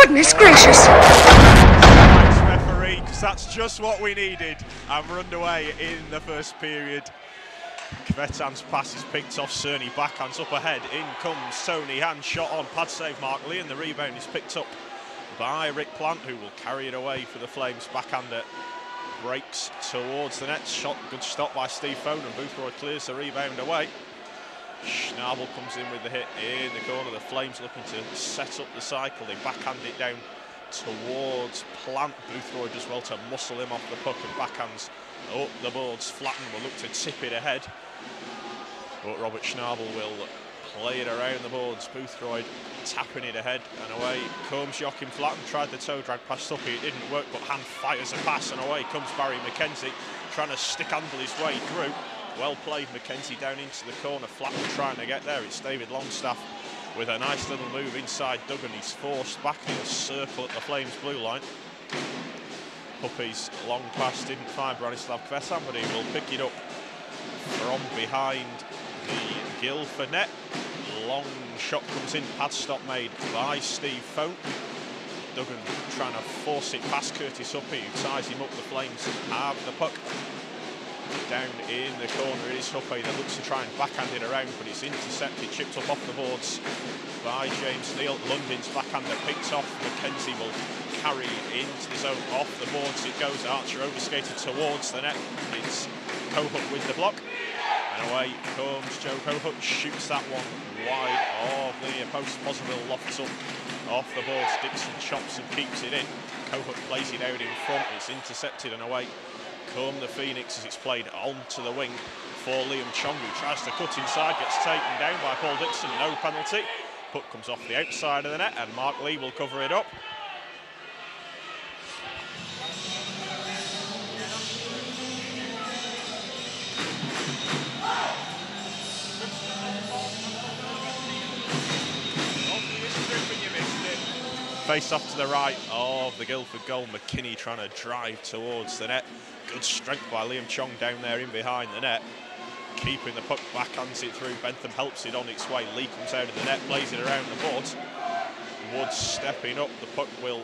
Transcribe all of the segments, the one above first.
Goodness gracious! Thanks, referee, because that's just what we needed. And we're underway in the first period. Kvetan's pass is picked off Cerny, backhands up ahead. In comes Tony, hand shot on, pad save Mark Lee, and the rebound is picked up by Rick Plant, who will carry it away for the Flames. Backhander breaks towards the net. Shot, good stop by Steve Fohn, and Boothroyd clears the rebound away. Schnabel comes in with the hit in the corner. The Flames looking to set up the cycle. They backhand it down towards Plant. Boothroyd does well to muscle him off the puck and backhands up the boards. Flatten will look to tip it ahead, but Robert Schnabel will play it around the boards. Boothroyd tapping it ahead, and away comes Joachim Flatten. Tried the toe drag pass up, it didn't work, but hand fires a pass, and away comes Barry McKenzie trying to stick handle his way through. Well played, McKenzie down into the corner. Flatten trying to get there. It's David Longstaff with a nice little move inside Duggan. He's forced back in a circle at the Flames blue line. Puppy's long pass didn't find Branislav Kvetan, but he will pick it up from behind the Guildford net. Long shot comes in, pad stop made by Steve Fohn. Duggan trying to force it past Curtis Huppy, who ties him up. The Flames have the puck. Down in the corner it is Huppy that looks to try and backhand it around, but it's intercepted, chipped up off the boards by James Neal. Lundin's backhander picked off. McKenzie will carry into the zone, off the boards it goes. Archer overskated towards the net. It's Kohut with the block, and away comes Joe Kohut. Shoots that one wide of the post. Poseville lofts up off the boards. Dixon chops and keeps it in. Kohut plays it out in front. It's intercepted, and away come the Phoenix as it's played onto the wing for Liam Chong, who tries to cut inside, gets taken down by Paul Dixon. No penalty. Puck comes off the outside of the net, and Mark Lee will cover it up. Face off to the right of the Guildford goal. McKinney trying to drive towards the net. Good strength by Liam Chong down there in behind the net. Keeping the puck, backhands it through. Bentham helps it on its way. Lee comes out of the net, plays it around the boards. Woods stepping up. The puck will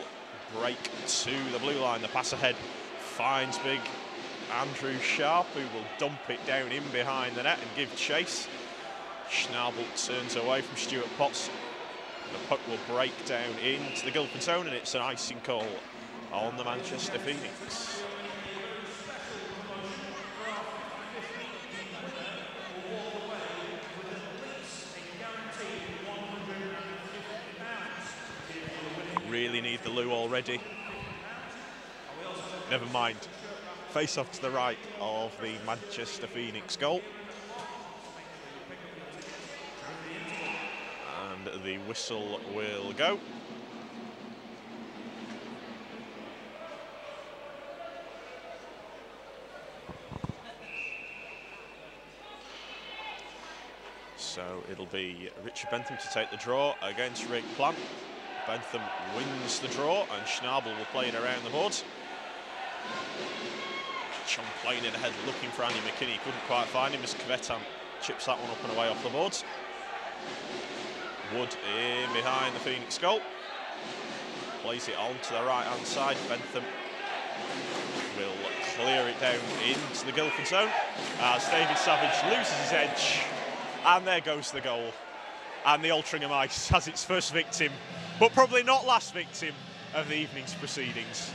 break to the blue line. The pass ahead finds big Andrew Sharp, who will dump it down in behind the net and give chase. Schnabel turns away from Stuart Potts. The puck will break down into the Guildford zone, and it's an icing call on the Manchester Phoenix. Really need the loo already. Never mind. Face off to the right of the Manchester Phoenix goal. And the whistle will go. So it'll be Richard Bentham to take the draw against Rick Plant. Bentham wins the draw, and Schnabel will play it around the boards. Chong playing it ahead, looking for Andy McKinney. Couldn't quite find him as Kvetan chips that one up and away off the boards. Wood in behind the Phoenix goal. Plays it on to the right-hand side. Bentham will clear it down into the Guildford zone as David Savage loses his edge. And there goes the goal. And the Altrincham Ice has its first victim, but probably not last victim of the evening's proceedings.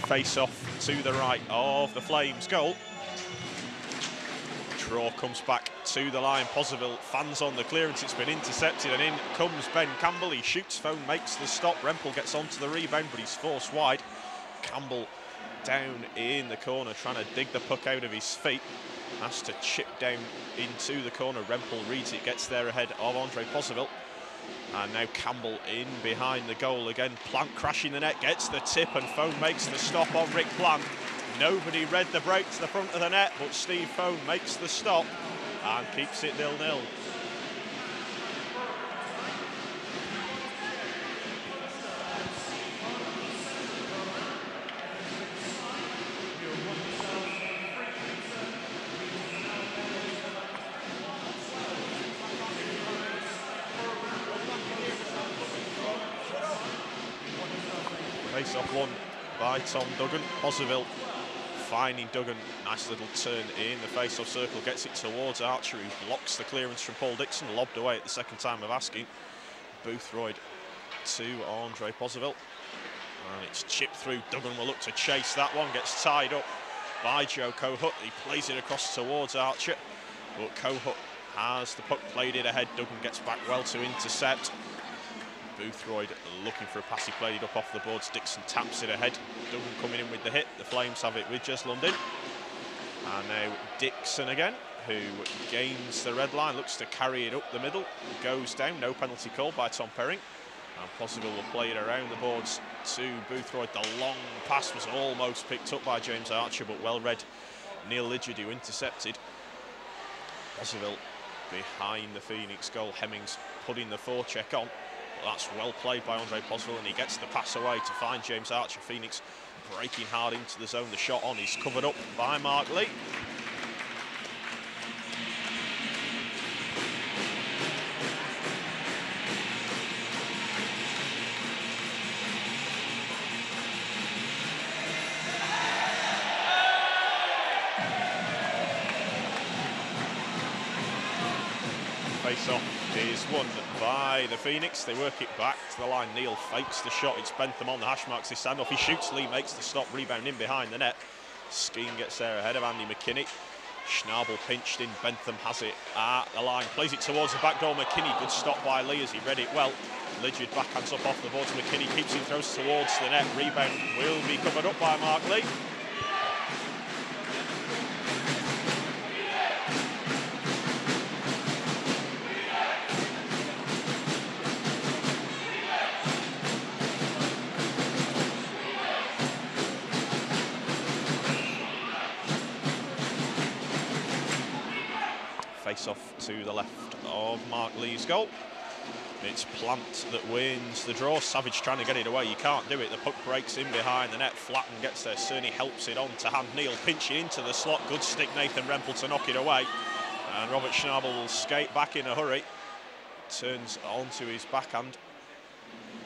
Face off to the right of the Flames goal. Draw comes back to the line. Poseville fans on the clearance. It's been intercepted, and in comes Ben Campbell. He shoots, Fohn makes the stop. Rempel gets onto the rebound, but he's forced wide. Campbell down in the corner trying to dig the puck out of his feet. Has to chip down into the corner. Rempel reads it, gets there ahead of Andre Poseville. And now Campbell in behind the goal again. Plant crashing the net, gets the tip, and Fohn makes the stop on Rick Plant. Nobody read the break to the front of the net, but Steve Fohn makes the stop and keeps it 0-0. Face-off won by Tom Duggan. Poseville finding Duggan. Nice little turn in the face-off circle. Gets it towards Archer, who blocks the clearance from Paul Dixon. Lobbed away at the second time of asking. Boothroyd to Andre Poseville. And it's chipped through. Duggan will look to chase that one. Gets tied up by Joe Cohut. He plays it across towards Archer. But Cohut has the puck, played it ahead. Duggan gets back well to intercept. Boothroyd looking for a pass. He played it up off the boards. Dixon taps it ahead. Duggan coming in with the hit. The Flames have it with Jez Lundin. And now Dixon again, who gains the red line, looks to carry it up the middle. Goes down. No penalty called by Tom Perring. And Poseville will play it around the boards to Boothroyd. The long pass was almost picked up by James Archer, but well read Neil Lidgett, who intercepted. Poseville behind the Phoenix goal. Hemmings putting the forecheck on. Well, that's well played by Andre Poseville, and he gets the pass away to find James Archer. Phoenix breaking hard into the zone. The shot on is covered up by Mark Lee. Face-off is won by the Phoenix. They work it back to the line. Neil fakes the shot. It's Bentham on the hash marks. They stand off. He shoots. Lee makes the stop. Rebound in behind the net. Skeen gets there ahead of Andy McKinney. Schnabel pinched in. Bentham has it at the line. Plays it towards the back door. McKinney. Good stop by Lee as he read it well. Lidgett backhands up off the boards. McKinney keeps it, throws towards the net. Rebound will be covered up by Mark Lee. Face-off to the left of Mark Lee's goal. It's Plant that wins the draw. Savage trying to get it away. You can't do it. The puck breaks in behind the net. Flatten gets there. Cerny helps it on to hand. Neil pinching into the slot. Good stick, Nathan Rempel, to knock it away. And Robert Schnabel will skate back in a hurry. Turns onto his backhand.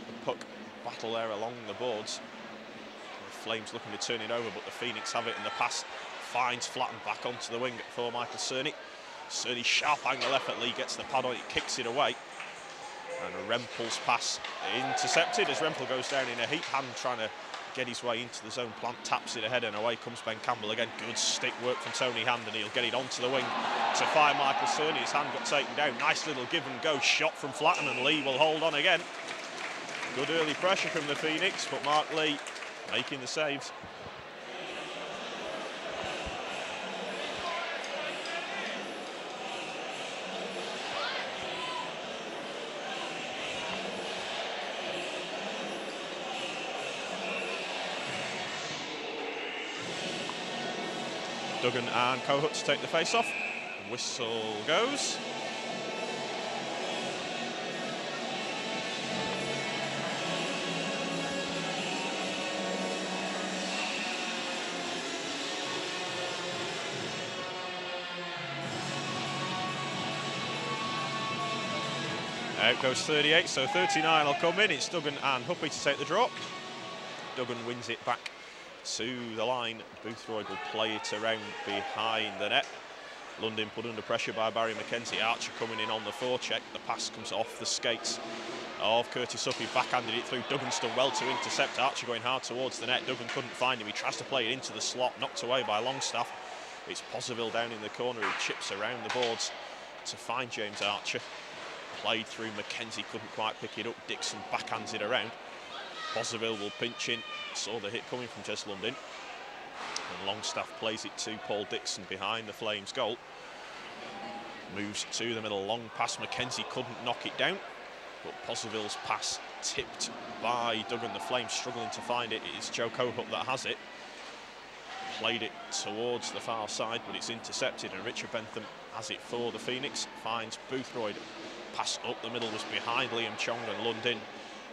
The puck battle there along the boards. The Flames looking to turn it over, but the Phoenix have it, and the pass finds Flatten back onto the wing for Michael Cerny. Cerny sharp angle left at Lee, gets the pad on it, kicks it away. And Rempel's pass intercepted as Rempel goes down in a heat. Hand trying to get his way into the zone. Plant taps it ahead and away comes Ben Campbell again. Good stick work from Tony Hand, and he'll get it onto the wing to fire Michael Cerny. His hand got taken down. Nice little give and go shot from Flatten, and Lee will hold on again. Good early pressure from the Phoenix, but Mark Lee making the saves. Duggan and Cohut to take the face-off. Whistle goes. Out goes 38, so 39 will come in. It's Duggan and Huppy to take the draw. Duggan wins it back to the line. Boothroyd will play it around behind the net. Lundin put under pressure by Barry McKenzie. Archer coming in on the forecheck. The pass comes off the skates of Curtis Huppy. Backhanded it through. Duggan's done well to intercept. Archer going hard towards the net. Duggan couldn't find him. He tries to play it into the slot. Knocked away by Longstaff. It's Poseville down in the corner. He chips around the boards to find James Archer. Played through. McKenzie couldn't quite pick it up. Dixon backhands it around. Poseville will pinch in. Saw the hit coming from Jez Lundin. And Longstaff plays it to Paul Dixon behind the Flames goal. Moves to the middle, long pass. McKenzie couldn't knock it down, but Poseville's pass tipped by Duggan. The Flames struggling to find it. It's Joe Cohut that has it. Played it towards the far side, but it's intercepted, and Richard Bentham has it for the Phoenix. Finds Boothroyd. Pass up the middle was behind Liam Chong, and Lundin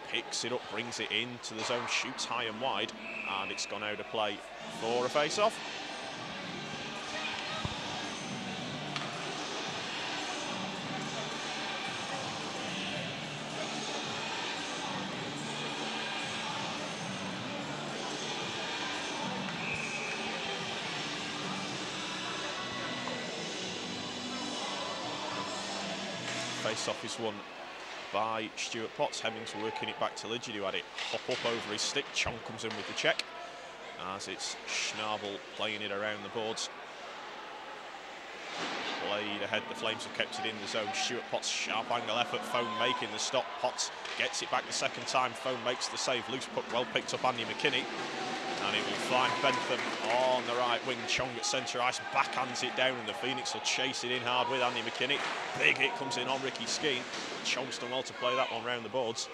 picks it up, brings it into the zone, shoots high and wide, and it's gone out of play for a face-off. Face-off is won by Stuart Potts. Hemmings working it back to Lidgett, who had it hop up over his stick. Chong comes in with the check, as it's Schnabel playing it around the boards. Played ahead, the Flames have kept it in the zone. Stuart Potts, sharp angle effort, Foam making the stop. Potts gets it back the second time, Foam makes the save. Loose puck, well picked up, Andy McKinney. And it will find Bentham on the right wing. Chong at centre ice, backhands it down, and the Phoenix will chase it in hard with Andy McKinney. Big hit comes in on Ricky Skeen. Chong's done well to play that one round the boards.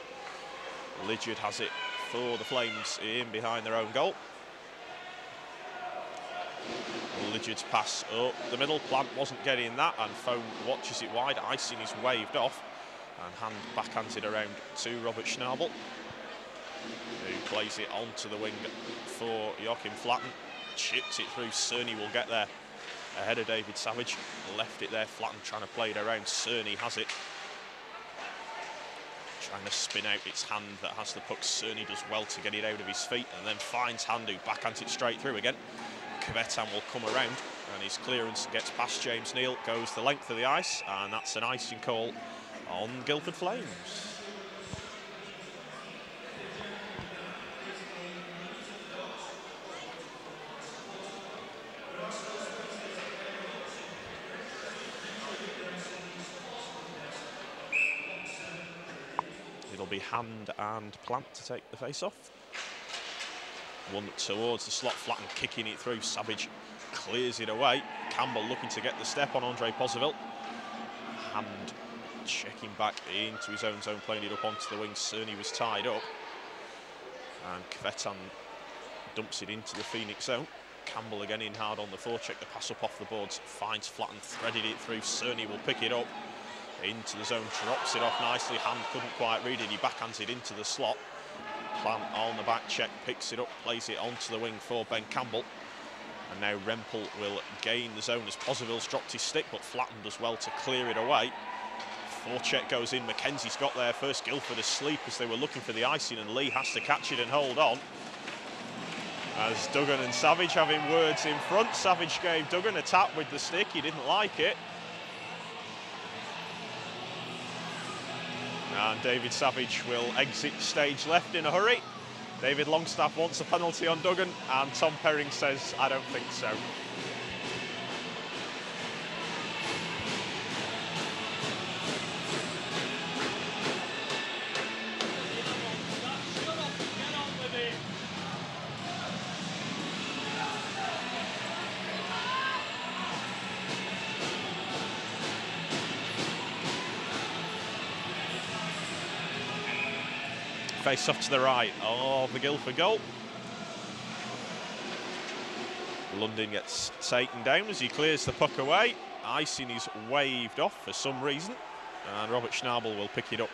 Lidgett has it for the Flames in behind their own goal. Lidgett's pass up the middle, Plant wasn't getting that, and Foam watches it wide. Icing is waved off, and Hand backhands it around to Robert Schnabel, who plays it onto the wing for Joachim Flatten. Chips it through, Cerny will get there ahead of David Savage. Left it there, Flatten trying to play it around, Cerny has it. Trying to spin out, it's Hand that has the puck. Cerny does well to get it out of his feet, and then finds Hand, who backhands it straight through again. Kvetan will come around, and his clearance gets past James Neal, goes the length of the ice, and that's an icing call on Guildford Flames. It'll be Hand and Plant to take the face-off. One towards the slot, Flatten kicking it through. Savage clears it away. Campbell looking to get the step on Andre Poseville. Hand checking back into his own zone, playing it up onto the wing. Cerny was tied up, and Kvetan dumps it into the Phoenix zone. Campbell again in hard on the forecheck. The pass up off the boards, finds Flatten, threaded it through. Cerny will pick it up into the zone, drops it off nicely. Hand couldn't quite read it, he backhands it into the slot. Plant on the back check, picks it up, plays it onto the wing for Ben Campbell. And now Rempel will gain the zone as Poseville's dropped his stick, but Flatten does well to clear it away. Forecheck goes in, Mackenzie's got there first. Guildford asleep as they were looking for the icing, and Lee has to catch it and hold on. As Duggan and Savage having words in front. Savage gave Duggan a tap with the stick, he didn't like it. And David Savage will exit stage left in a hurry. David Longstaff wants a penalty on Duggan, and Tom Perring says, I don't think so. Face off to the right of the Guildford goal. London gets taken down as he clears the puck away. Icing is waved off for some reason, and Robert Schnabel will pick it up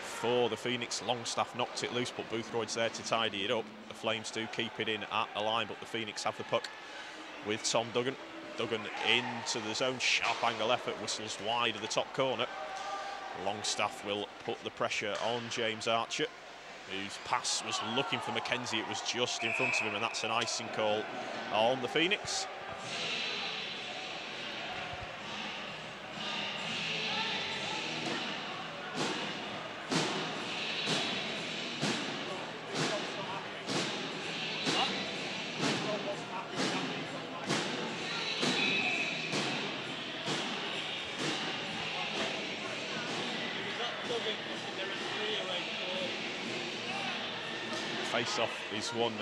for the Phoenix. Longstaff knocked it loose, but Boothroyd's there to tidy it up. The Flames do keep it in at the line, but the Phoenix have the puck with Tom Duggan. Duggan into the zone, sharp angle effort, whistles wide of the top corner. Longstaff will put the pressure on James Archer, whose pass was looking for Mackenzie. It was just in front of him, and that's an icing call on the Phoenix. Face-off is won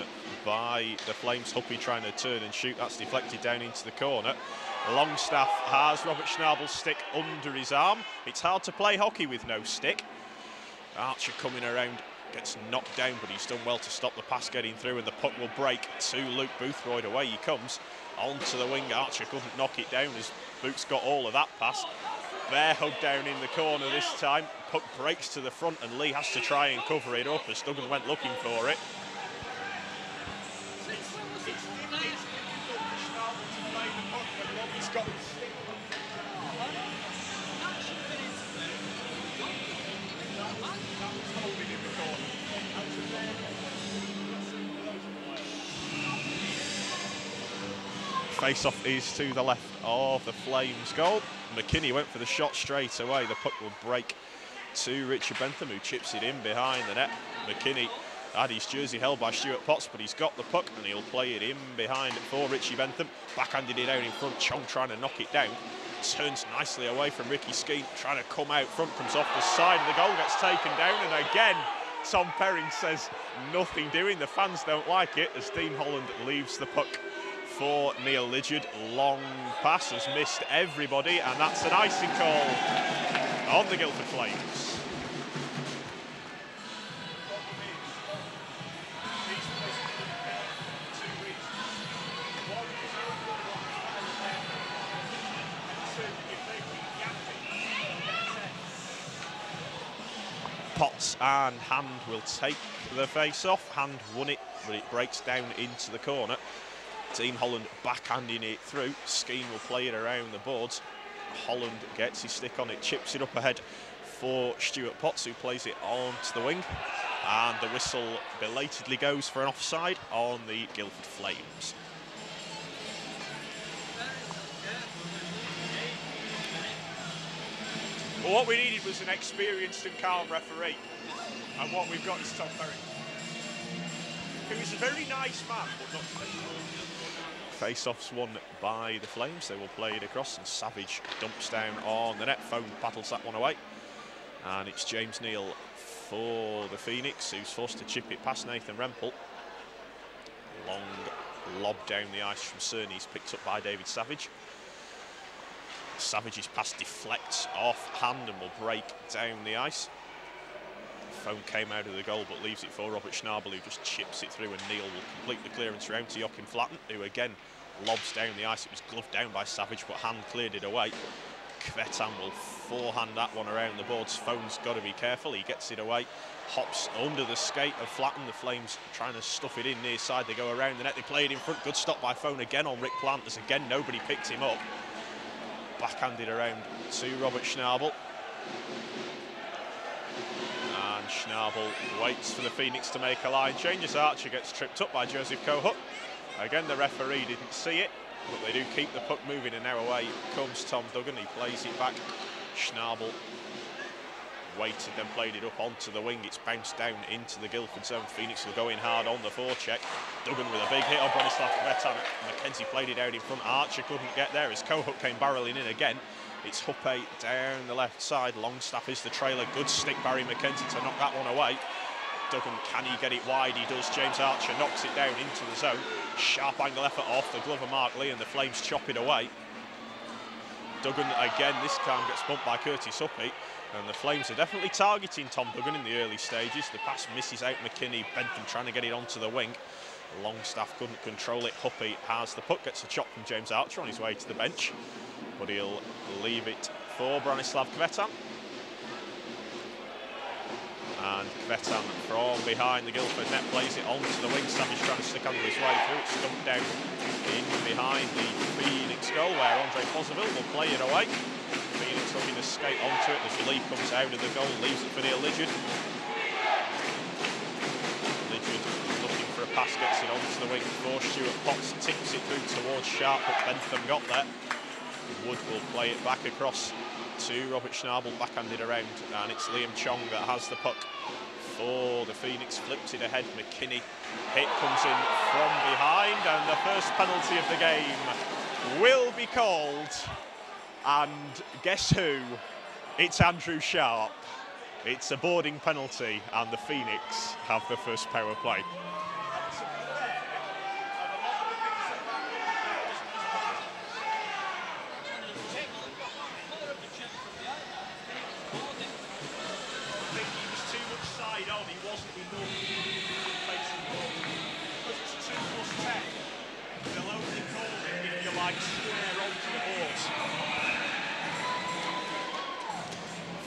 by the Flames. Huppy trying to turn and shoot. That's deflected down into the corner. Longstaff has Robert Schnabel's stick under his arm. It's hard to play hockey with no stick. Archer coming around, gets knocked down, but he's done well to stop the pass getting through, and the puck will break to Luke Boothroyd. Away he comes onto the wing. Archer couldn't knock it down as Boots got all of that pass. Bear hug down in the corner this time. Puck breaks to the front, and Lee has to try and cover it up as Duggan went looking for it. Face-off is to the left of the Flames goal. McKinney went for the shot straight away. The puck will break to Richard Bentham, who chips it in behind the net. McKinney had his jersey held by Stuart Potts, but he's got the puck and he'll play it in behind for Richie Bentham. Backhanded it out in front, Chong trying to knock it down. Turns nicely away from Ricky Skeen, trying to come out front, comes off the side of the goal, gets taken down, and again, Tom Perrin says nothing doing. The fans don't like it as Dean Holland leaves the puck for Neil Liggard. Long pass has missed everybody, and that's an icing call on the Guildford Flames. Potts and Hand will take the face-off. Hand won it, but it breaks down into the corner. Dean Holland backhanding it through. Skeen will play it around the boards. Holland gets his stick on it, chips it up ahead for Stuart Potts, who plays it onto the wing. And the whistle belatedly goes for an offside on the Guildford Flames. Well, what we needed was an experienced and calm referee, and what we've got is Tom Perrin. He was a very nice man, but not face-offs won by the Flames. They will play it across, and Savage dumps down on the net. Phone paddles that one away, and it's James Neal for the Phoenix, who's forced to chip it past Nathan Rempel. Long lob down the ice from Cerny's, picked up by David Savage. Savage's pass deflects off Hand and will break down the ice. Phone came out of the goal but leaves it for Robert Schnabel, who just chips it through, and Neil will complete the clearance round to Joachim Flatten, who again lobs down the ice. It was gloved down by Savage, but Hand cleared it away. Kvetan will forehand that one around the boards. Phone's got to be careful. He gets it away, hops under the skate of Flatten. The Flames trying to stuff it in near side. They go around the net. They play it in front. Good stop by Phone again on Rick Plant, as again nobody picked him up. Backhanded around to Robert Schnabel. And Schnabel waits for the Phoenix to make a line change as Archer gets tripped up by Joseph Kohut. Again, the referee didn't see it, but they do keep the puck moving, and now away comes Tom Duggan. He plays it back. Schnabel waited, then played it up onto the wing. It's bounced down into the Guildford zone. Phoenix will go in hard on the forecheck. Duggan with a big hit on Bronislav Kvetan. Mackenzie played it out in front. Archer couldn't get there as Kohut came barrelling in again. It's Huppe down the left side. Longstaff is the trailer. Good stick, Barry Mackenzie, to knock that one away. Duggan, can he get it wide? He does. James Archer knocks it down into the zone. Sharp angle effort off the glove of Mark Lee, and the Flames chop it away. Duggan again, this time gets bumped by Curtis Huppe, and the Flames are definitely targeting Tom Duggan in the early stages. The pass misses out McKinney. Bentham trying to get it onto the wing. Longstaff couldn't control it. Huppe has the puck, gets a chop from James Archer on his way to the bench, but he'll leave it for Bronislav Kvetan. And Kvetan from behind the Guildford net plays it onto the wing. Savage trying to stick under his way through. It's dumped down in behind the Phoenix goal, where Andre Pozoville will play it away. Phoenix looking to skate onto it as Lee comes out of the goal, leaves it for Neil Liggard. Liggard looking for a pass, gets it onto the wing for Stuart Potts, tips it through towards Sharp, but Bentham got there. Wood will play it back across to Robert Schnabel, backhanded around, and it's Liam Chong that has the puck for the Phoenix. Flips it ahead, McKinney. Hit comes in from behind, and the first penalty of the game will be called. And guess who? It's Andrew Sharp. It's a boarding penalty, and the Phoenix have the first power play.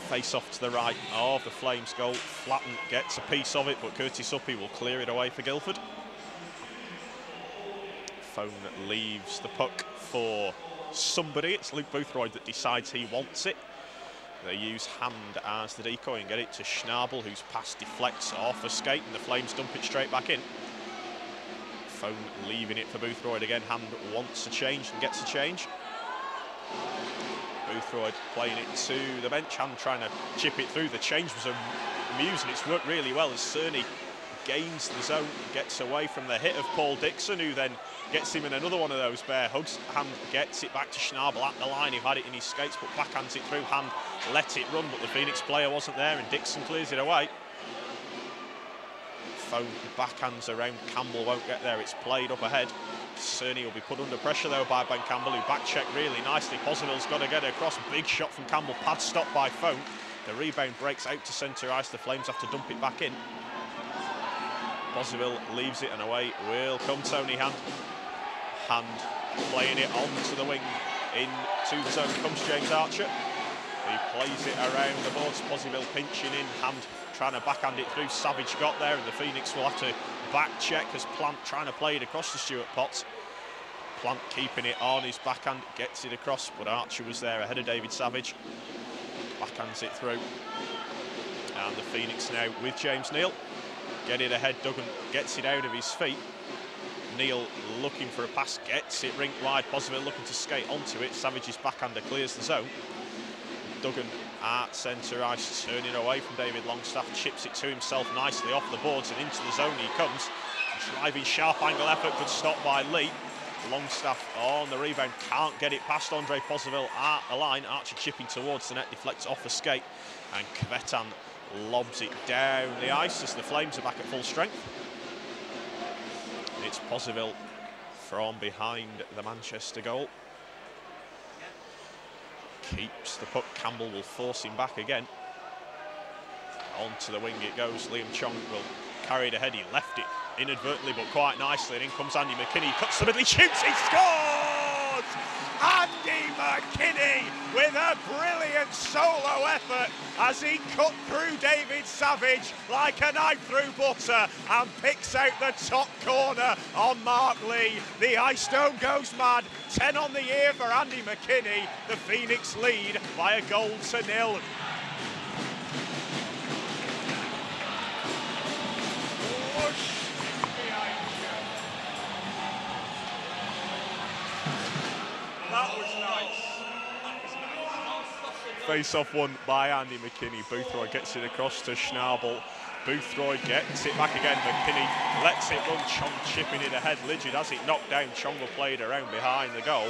Face off to the right of the Flames goal. Flatten gets a piece of it, but Curtis Huppe will clear it away for Guildford. Phone leaves the puck for somebody. It's Luke Boothroyd that decides he wants it. They use Hand as the decoy and get it to Schnabel, whose pass deflects off a skate, and the Flames dump it straight back in. Phone leaving it for Boothroyd again. Hand wants a change and gets a change. Boothroyd playing it to the bench. Hand trying to chip it through. The change was amusing. It's worked really well as Cerny gains the zone, gets away from the hit of Paul Dixon, who then gets him in another one of those bear hugs. Hand gets it back to Schnabel at the line. He had it in his skates, but backhands it through. Hand let it run, but the Phoenix player wasn't there, and Dixon clears it away. Phone backhands around. Campbell won't get there. It's played up ahead. Cerny will be put under pressure though by Ben Campbell, who back checked really nicely. Poseville's got to get it across. Big shot from Campbell. Pad stopped by Phone. The rebound breaks out to centre ice. The Flames have to dump it back in. Poseville leaves it, and away will come Tony Hand. Hand playing it onto the wing. Into the zone comes James Archer. He plays it around the boards. Poseville pinching in. Hand trying to backhand it through. Savage got there, and the Phoenix will have to back check as Plant trying to play it across to Stuart Potts. Plant keeping it on his backhand, gets it across, but Archer was there ahead of David Savage. Backhands it through. And the Phoenix now with James Neal. Get it ahead. Duggan gets it out of his feet. Neal looking for a pass, gets it rink wide. Poseville looking to skate onto it. Savage's backhander clears the zone. Duggan at centre ice, turning away from David Longstaff, chips it to himself nicely off the boards, and into the zone he comes. Driving sharp angle effort, good stop by Lee. Longstaff on the rebound, can't get it past Andre Poseville at the line. Archer chipping towards the net, deflects off the skate, and Kvetan lobs it down the ice as the Flames are back at full strength. It's Poseville from behind the Manchester goal. Keeps the puck. Campbell will force him back again. Onto the wing it goes. Liam Chong will carry it ahead. He left it inadvertently, but quite nicely. And in comes Andy McKinney. Cuts the middle. He shoots. He scores! Andy McKinney with a brilliant solo effort as he cut through David Savage like a knife through butter and picks out the top corner on Mark Lee. The Ice Dome goes mad. 10 on the year for Andy McKinney. The Phoenix lead by a goal to nil. That was nice. Face-off won by Andy McKinney. Boothroyd gets it across to Schnabel. Boothroyd gets it back again. McKinney lets it run. Chong chipping it ahead. Lidgett has it knocked down. Chong will play it around behind the goal.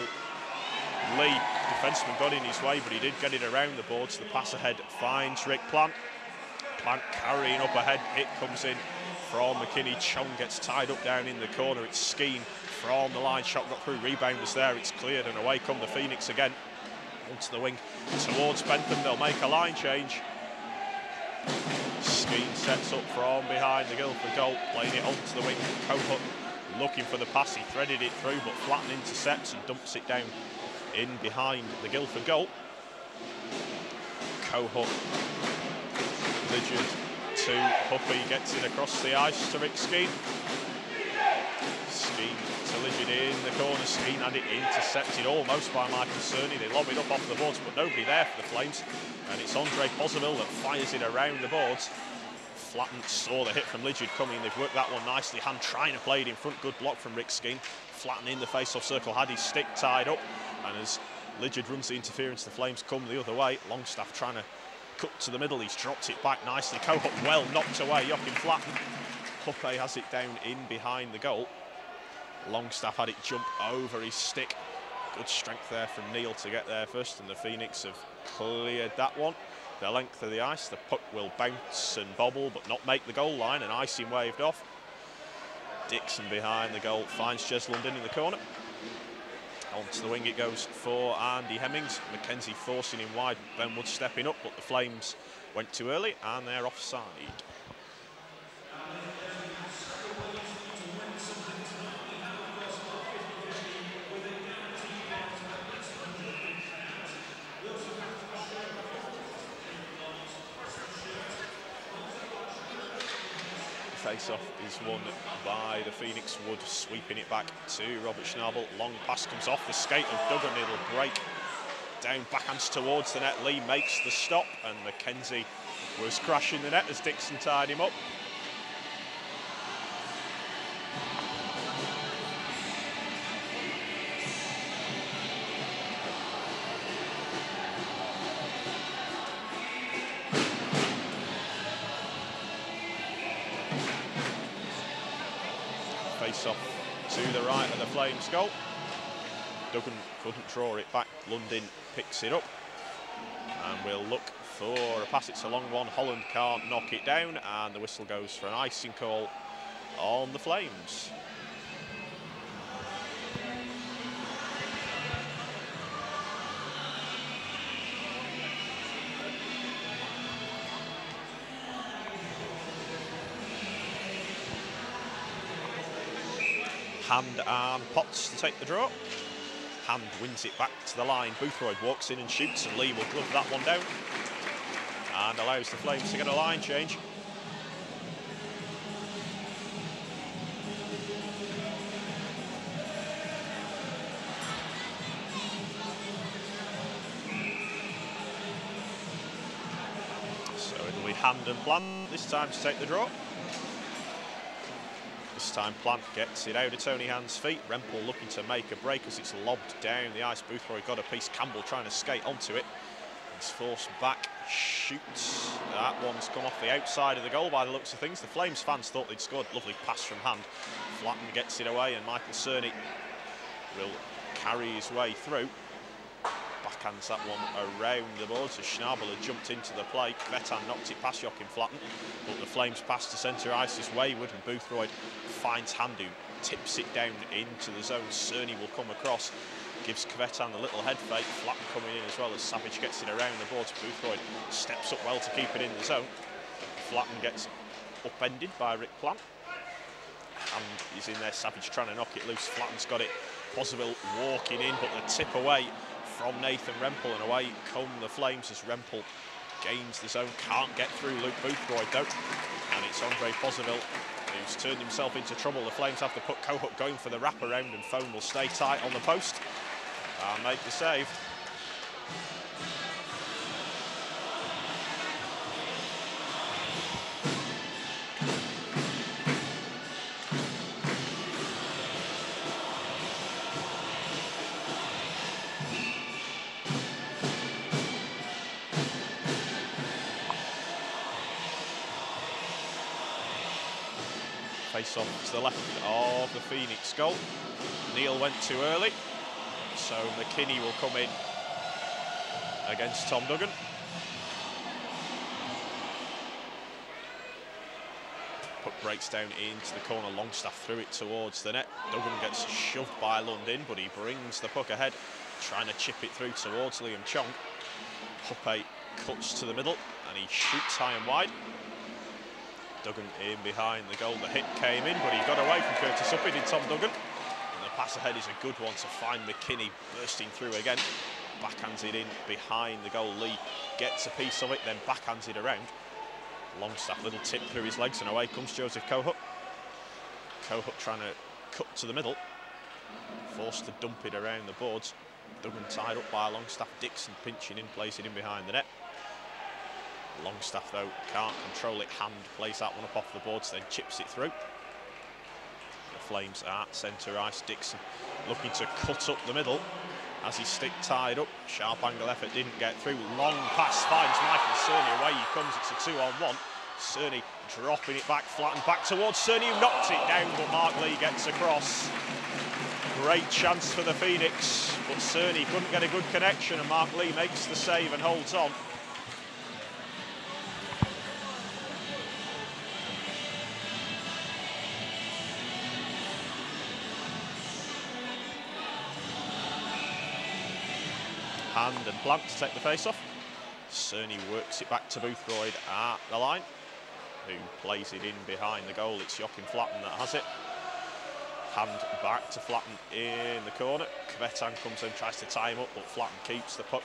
Lee, defenseman, got in his way, but he did get it around the boards. The pass ahead finds Rick Plant. Plant carrying up ahead. Hit comes in from McKinney. Chong gets tied up down in the corner. It's Skeen from the line. Shot got through. Rebound was there. It's cleared, and away come the Phoenix again. Onto the wing towards Bentham. They'll make a line change. Skeen sets up from behind the Guildford goal, playing it onto the wing. Cohut looking for the pass. He threaded it through, but Flatten intercepts and dumps it down in behind the Guildford goal. Cohut, Lidgett to Huppy, gets it across the ice to Rick Skeen. Skeen to Lidgett in the corner. Skeen had it intercepted almost by Michael Cerny. They lob it up off the boards, but nobody there for the Flames. And it's Andre Poseville that fires it around the boards. Flatten saw the hit from Lidgett coming. They've worked that one nicely. Hand trying to play it in front. Good block from Rick Skeen. Flatten in the face-off circle, had his stick tied up. And as Lidgett runs the interference, the Flames come the other way. Longstaff trying to cut to the middle. He's dropped it back nicely. Cohut well knocked away. Joachim Flatten. Huppe has it down in behind the goal. Longstaff had it jump over his stick. Good strength there from Neal to get there first, and the Phoenix have cleared that one. The length of the ice, the puck will bounce and bobble but not make the goal line, and icing waved off. Dixon behind the goal finds Jez London in the corner. Onto the wing it goes for Andy Hemmings. Mackenzie forcing him wide, Ben Wood stepping up, but the Flames went too early and they're offside. Face-off is won by the Phoenix. Wood sweeping it back to Robert Schnabel. Long pass comes off the skate of Duggan. It'll break down, backhands towards the net. Lee makes the stop, and Mackenzie was crashing the net as Dixon tied him up. face off to the right of the Flames goal. Duggan couldn't draw it back. Lundin picks it up. And we'll look for a pass. It's a long one. Holland can't knock it down. And the whistle goes for an icing call on the Flames. Hand and Potts to take the draw. Hand wins it back to the line. Boothroyd walks in and shoots, and Lee will glove that one down and allows the Flames to get a line change. So it'll be Hand and Plant this time to take the draw. This time Plant gets it out of Tony Hand's feet. Rempel looking to make a break as it's lobbed down the ice. Boothroyd got a piece. Campbell trying to skate onto it. It's forced back, shoots. That one's come off the outside of the goal by the looks of things. The Flames fans thought they'd scored. Lovely pass from Hand. Flatten gets it away and Michael Cerny will carry his way through. Backhands that one around the board, so Schnabel had jumped into the play. Kvetan knocked it past Joachim Flatten, but the Flames pass to centre ice is wayward, and Boothroyd finds Hand, who tips it down into the zone. Cerny will come across, gives Kvetan a little head fake. Flatten coming in as well as Savage gets it around the board. Boothroyd steps up well to keep it in the zone. Flatten gets upended by Rick Plant. Hand is in there, Savage trying to knock it loose. Flatten's got it. Possible walking in, but the tip away from Nathan Rempel, and away come the Flames as Rempel gains the zone. Can't get through Luke Boothroyd though, and it's Andre Poseville who's turned himself into trouble. The Flames have to put Cohook going for the wraparound, and Foam will stay tight on the post and make the save. Face off to the left of the Phoenix goal. Neil went too early, so McKinney will come in against Tom Duggan. Puck breaks down into the corner. Longstaff threw it towards the net. Duggan gets shoved by Lundin, but he brings the puck ahead, trying to chip it through towards Liam Chong. Hoppe cuts to the middle and he shoots high and wide. Duggan in behind the goal. The hit came in, but he got away from Curtis Uppy, did Tom Duggan. And the pass ahead is a good one to find McKinney bursting through again. Backhands it in behind the goal. Lee gets a piece of it, then backhands it around. Longstaff, little tip through his legs, and away comes Joseph Cohook. Cohook trying to cut to the middle. Forced to dump it around the boards. Duggan tied up by Longstaff. Dixon pinching in, plays it in behind the net. Longstaff though can't control it. Hand plays that one up off the boards, then chips it through. The Flames at centre ice. Dixon looking to cut up the middle as his stick tied up. Sharp angle effort, didn't get through. Long pass finds Michael Cerny. Away he comes. It's a 2-on-1. Cerny dropping it back, flattened back towards Cerny, who knocks it down, but Mark Lee gets across. Great chance for the Phoenix, but Cerny couldn't get a good connection, and Mark Lee makes the save and holds on. Hand and Plant to take the face-off. Cerny works it back to Boothroyd at the line, who plays it in behind the goal. It's Joachim Flatten that has it. Hand back to Flatten in the corner. Kvetan comes in, tries to tie him up, but Flatten keeps the puck.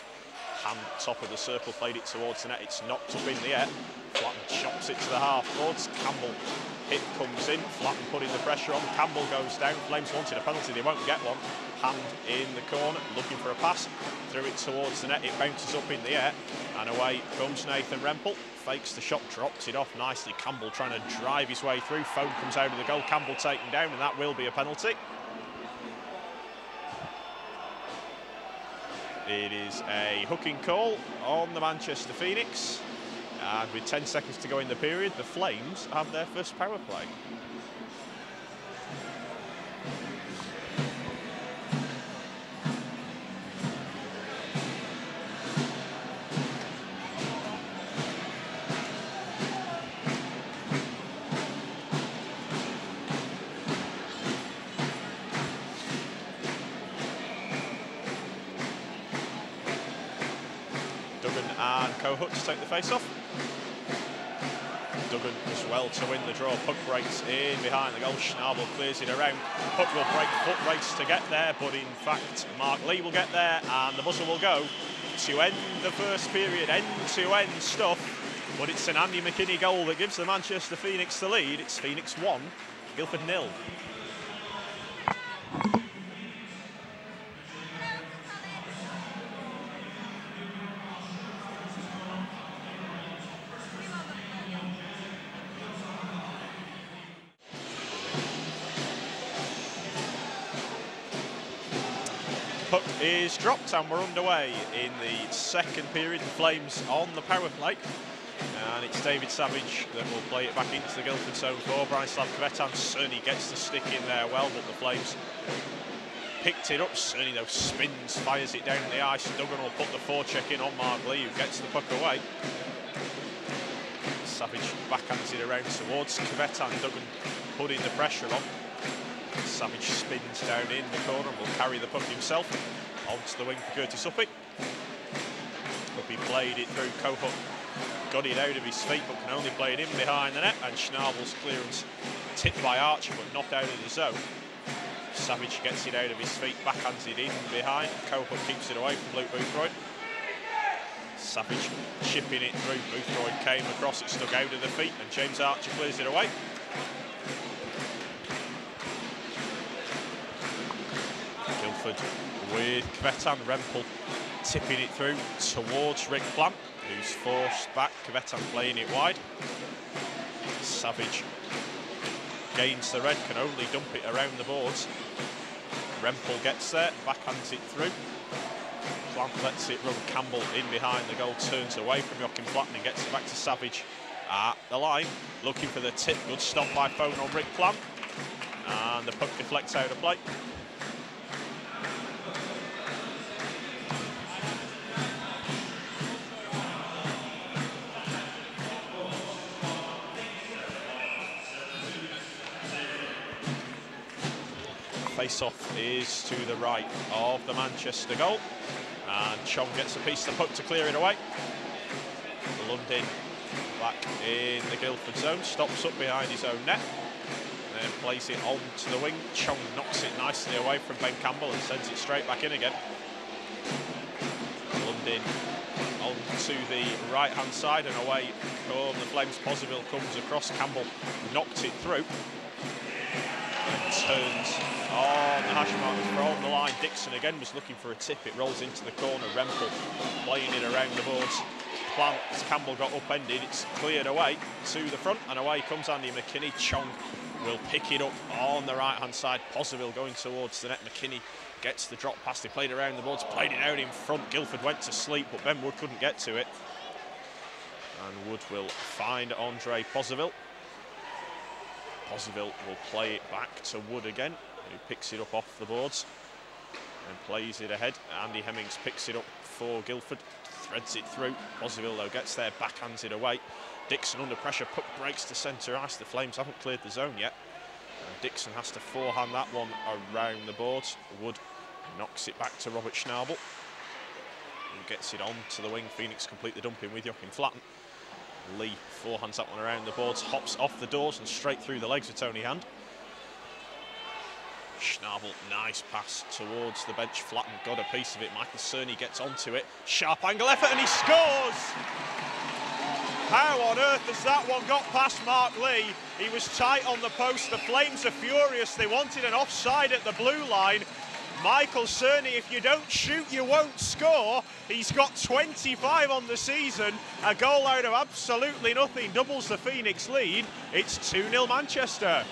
Hand top of the circle, played it towards the net. It's knocked up in the air. Flatten chops it to the half boards. Campbell hit comes in. Flatten putting the pressure on. Campbell goes down. Flames wanted a penalty, they won't get one. Hand in the corner, looking for a pass. Threw it towards the net. It bounces up in the air, and away comes Nathan Rempel. Fakes the shot, drops it off nicely. Campbell trying to drive his way through. Foam comes out of the goal. Campbell taken down, and that will be a penalty. It is a hooking call on the Manchester Phoenix. And with 10 seconds to go in the period, the Flames have their first power play. Cohut to take the face-off. Duggan as well to win the draw. Puck breaks in behind the goal. Schnabel clears it around. Puck will break, foot race to get there, but in fact Mark Lee will get there and the buzzer will go to end the first period. End-to-end stuff, but it's an Andy McKinney goal that gives the Manchester Phoenix the lead. It's Phoenix 1, Guildford 0. Puck is dropped and we're underway in the second period. The Flames on the power play. And it's David Savage that will play it back into the Guildford zone for Branislav Kvetan. Cerny gets the stick in there well, but the Flames picked it up. Cerny though spins, fires it down the ice. Duggan will put the forecheck in on Mark Lee, who gets the puck away. Savage backhands it around towards Kvetan. Duggan putting the pressure on. Savage spins down in the corner and will carry the puck himself onto the wing for Curtis Uppy. Uppy played it through. Cohut got it out of his feet but can only play it in behind the net, and Schnabel's clearance tipped by Archer but not out of the zone. Savage gets it out of his feet, backhands it in behind. Cohut keeps it away from Luke Boothroyd. Savage chipping it through. Boothroyd came across, it stuck out of the feet and James Archer clears it away. Guildford with Kvetan. Rempel tipping it through towards Rick Plant, who's forced back. Kvetan playing it wide. Savage gains the red, can only dump it around the boards. Rempel gets there, backhands it through. Plant lets it run. Campbell in behind the goal, turns away from Joachim Flatten and gets it back to Savage at the line, looking for the tip. Good stop by Phone on Rick Plant, and the puck deflects out of play. Face-off is to the right of the Manchester goal, and Chong gets a piece of the puck to clear it away. Lundin back in the Guildford zone, stops up behind his own net, then plays it on to the wing. Chong knocks it nicely away from Ben Campbell and sends it straight back in again. Lundin on to the right-hand side and away come the Flames. Poseville comes across, Campbell knocked it through. And turns on the hash mark from the line. Dixon again was looking for a tip. It rolls into the corner. Rempel playing it around the boards. Plant, as Campbell got upended, it's cleared away to the front, and away comes Andy McKinney. Chong will pick it up on the right-hand side. Poseville going towards the net. McKinney gets the drop pass. They played around the boards, played it out in front. Guildford went to sleep, but Ben Wood couldn't get to it. And Wood will find Andre Poseville. Poseville will play it back to Wood again, who picks it up off the boards and plays it ahead. Andy Hemmings picks it up for Guildford, threads it through. Poseville though gets there, backhands it away. Dixon under pressure, puck breaks to centre ice. The Flames haven't cleared the zone yet. And Dixon has to forehand that one around the boards. Wood knocks it back to Robert Schnabel, who gets it on to the wing. Phoenix complete the dumping with Joachim Flatten. Lee forehands that one around the boards, hops off the doors and straight through the legs of Tony Hand. Schnabel, nice pass towards the bench. Flatten got a piece of it. Michael Cerny gets onto it. Sharp angle effort and he scores! How on earth has that one got past Mark Lee? He was tight on the post. The Flames are furious. They wanted an offside at the blue line. Michael Cerny, if you don't shoot, you won't score. He's got 25 on the season. A goal out of absolutely nothing doubles the Phoenix lead. It's 2-0 Manchester.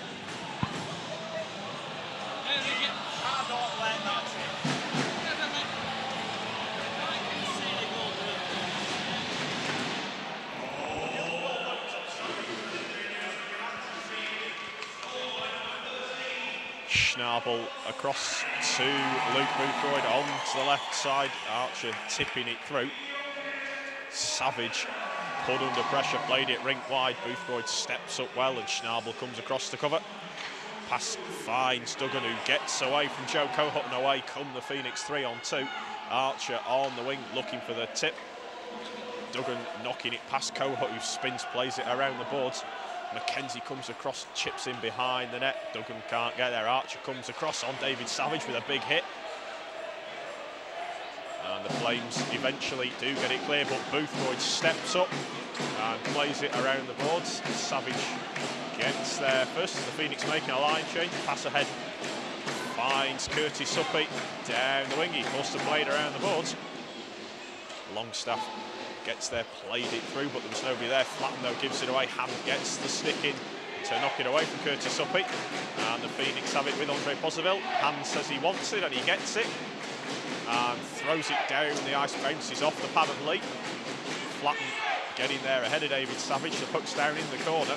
Schnabel across to Luke Boothroyd on to the left side. Archer tipping it through. Savage put under pressure, played it rink wide. Boothroyd steps up well and Schnabel comes across to cover. Pass finds Duggan, who gets away from Joe Cohut, and away come the Phoenix 3-on-2. Archer on the wing looking for the tip. Duggan knocking it past Cohut, who spins, plays it around the boards. McKenzie comes across, chips in behind the net. Duggan can't get there. Archer comes across on David Savage with a big hit. And the Flames eventually do get it clear, but Boothroyd steps up and plays it around the boards. Savage gets there first. The Phoenix making a line change. Pass ahead. Finds Curtis Suppy down the wing. He forced to play it around the boards. Longstaff gets there, played it through, but there was nobody there. Flatten, though, gives it away. Hand gets the stick in to knock it away from Curtis Suppy. And the Phoenix have it with Andre Poseville. Hand says he wants it, and he gets it. And throws it down. The ice bounces off the pad of Lee. Flatten getting there ahead of David Savage. The puck's down in the corner.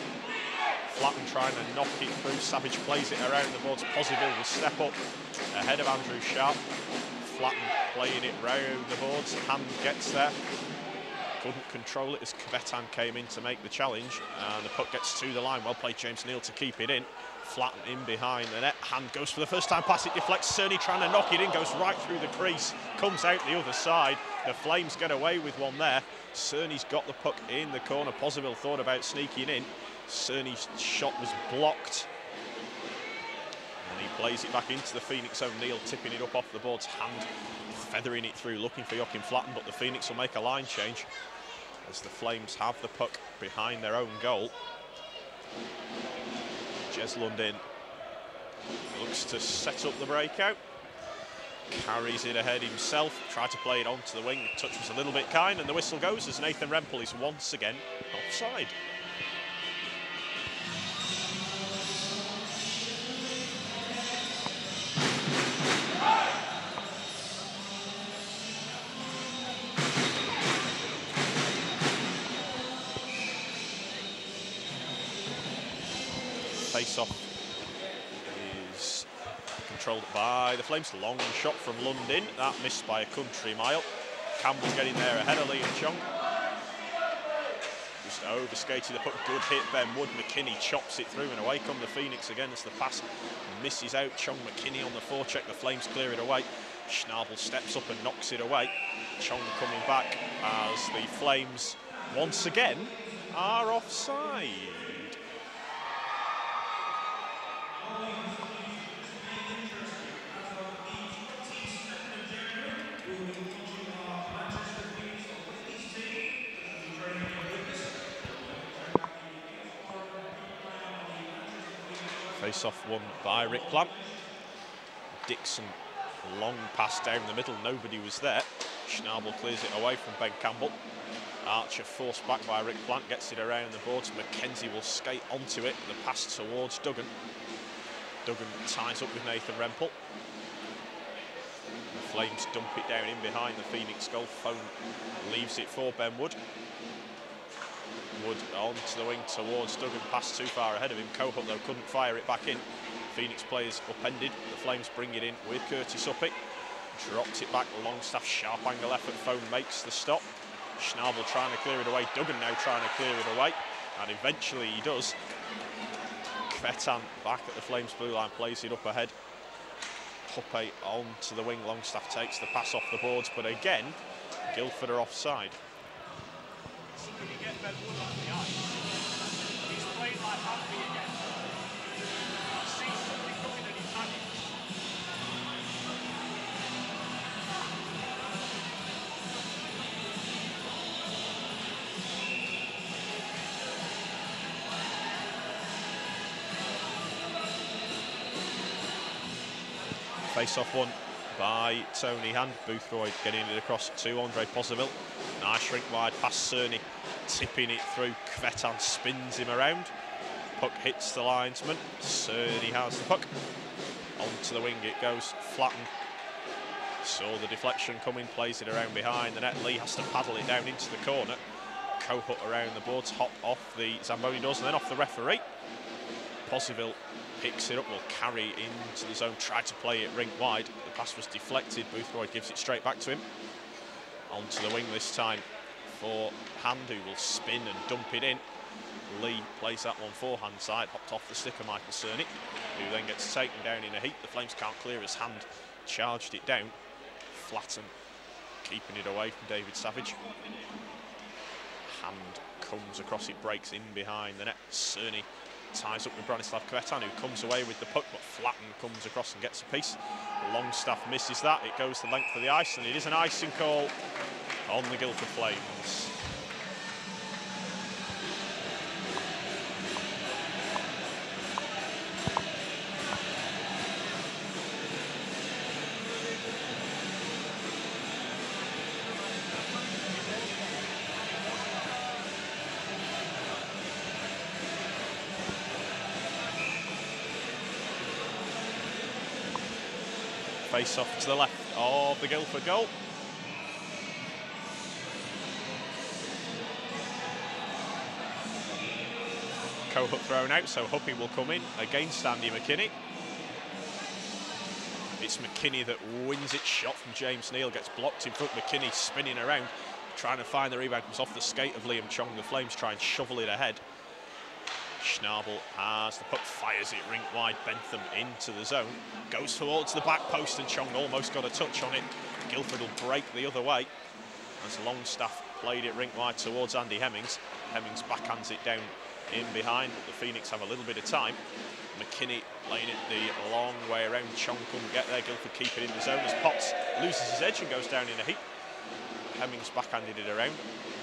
Flatten trying to knock it through. Savage plays it around the boards. Poseville will step up ahead of Andrew Sharp. Flatten playing it round the boards. Hand gets there. Couldn't control it as Kvetan came in to make the challenge. And the puck gets to the line. Well played, James Neal, to keep it in. Flatten in behind the net. Hand goes for the first time pass. It deflects. Cerny trying to knock it in. Goes right through the crease. Comes out the other side. The Flames get away with one there. Cerny's got the puck in the corner. Poseville thought about sneaking in. Cerny's shot was blocked. And he plays it back into the Phoenix zone. Neal tipping it up off the boards. Hand feathering it through, looking for Joachim Flatten, but the Phoenix will make a line change as the Flames have the puck behind their own goal. Jez Lundin looks to set up the breakout. Carries it ahead himself. Tried to play it onto the wing. The touch was a little bit kind, and the whistle goes as Nathan Rempel is once again offside. Face-off is controlled by the Flames. Long shot from Lundin. That missed by a country mile. Campbell getting there ahead of Lee and Chung. Just overskated the puck. Good hit, Ben Wood. McKinney chops it through, and away come the Phoenix again as the pass misses out. Chung McKinney on the forecheck. The Flames clear it away. Schnabel steps up and knocks it away. Chung coming back as the Flames once again are offside. Face-off won by Rick Plant. Dixon, long pass down the middle, nobody was there. Schnabel clears it away from Ben Campbell. Archer forced back by Rick Plant, gets it around the boards. McKenzie will skate onto it, the pass towards Duggan. Duggan ties up with Nathan Rempel. The Flames dump it down in behind the Phoenix goal. Fohn leaves it for Ben Wood. Wood onto the wing towards Duggan, pass too far ahead of him. Cohut, though, couldn't fire it back in. Phoenix players upended. The Flames bring it in with Curtis Suppy. Dropped it back. Longstaff, sharp angle effort. Fohn makes the stop. Schnabel trying to clear it away. Duggan now trying to clear it away. And eventually he does. Kvetan back at the Flames blue line, plays it up ahead. Huppe onto the wing. Longstaff takes the pass off the boards, but again, Guildford are offside. Can he get Ben Wood on the ice? He's playing like Happy again. He sees something coming and he panics. Face-off won by Tony Hand. Boothroyd getting it across to Andre Poseville. Nice shrink wide past Cerny, tipping it through. Kvetan spins him around. Puck hits the linesman. Cerny has the puck. Onto the wing it goes. Flatten saw the deflection coming, plays it around behind the net. Lee has to paddle it down into the corner. Cohut around the boards, hop off the Zamboni doors and then off the referee. Poseville picks it up, will carry into the zone, tried to play it rink wide. The pass was deflected. Boothroyd gives it straight back to him. Onto the wing this time for Hand, who will spin and dump it in. Lee plays that one forehand side, hopped off the stick of Michael Cerny, who then gets taken down in a heap. The Flames can't clear as Hand charged it down. Flatten keeping it away from David Savage. Hand comes across, it breaks in behind the net. Cerny ties up with Branislav Kvetan, who comes away with the puck, but Flatten comes across and gets a piece. Longstaff misses that, it goes the length of the ice, and it is an icing call on the Guildford Flames. Face off to the left of the Guildford goal. Co-hook thrown out, so Huppy will come in against Andy McKinney. It's McKinney that wins it. Shot from James Neal gets blocked in front. McKinney spinning around, trying to find the rebound. Comes off the skate of Liam Chong. The Flames try and shovel it ahead. Schnabel has the puck, fires it rink wide. Bentham into the zone, goes towards the back post, and Chong almost got a touch on it. Guildford will break the other way as Longstaff played it rink wide towards Andy Hemmings. Hemmings backhands it down in behind, but the Phoenix have a little bit of time. McKinney playing it the long way around. Chong couldn't get there. Guildford keep it in the zone as Potts loses his edge and goes down in a heap. Hemmings backhanded it around.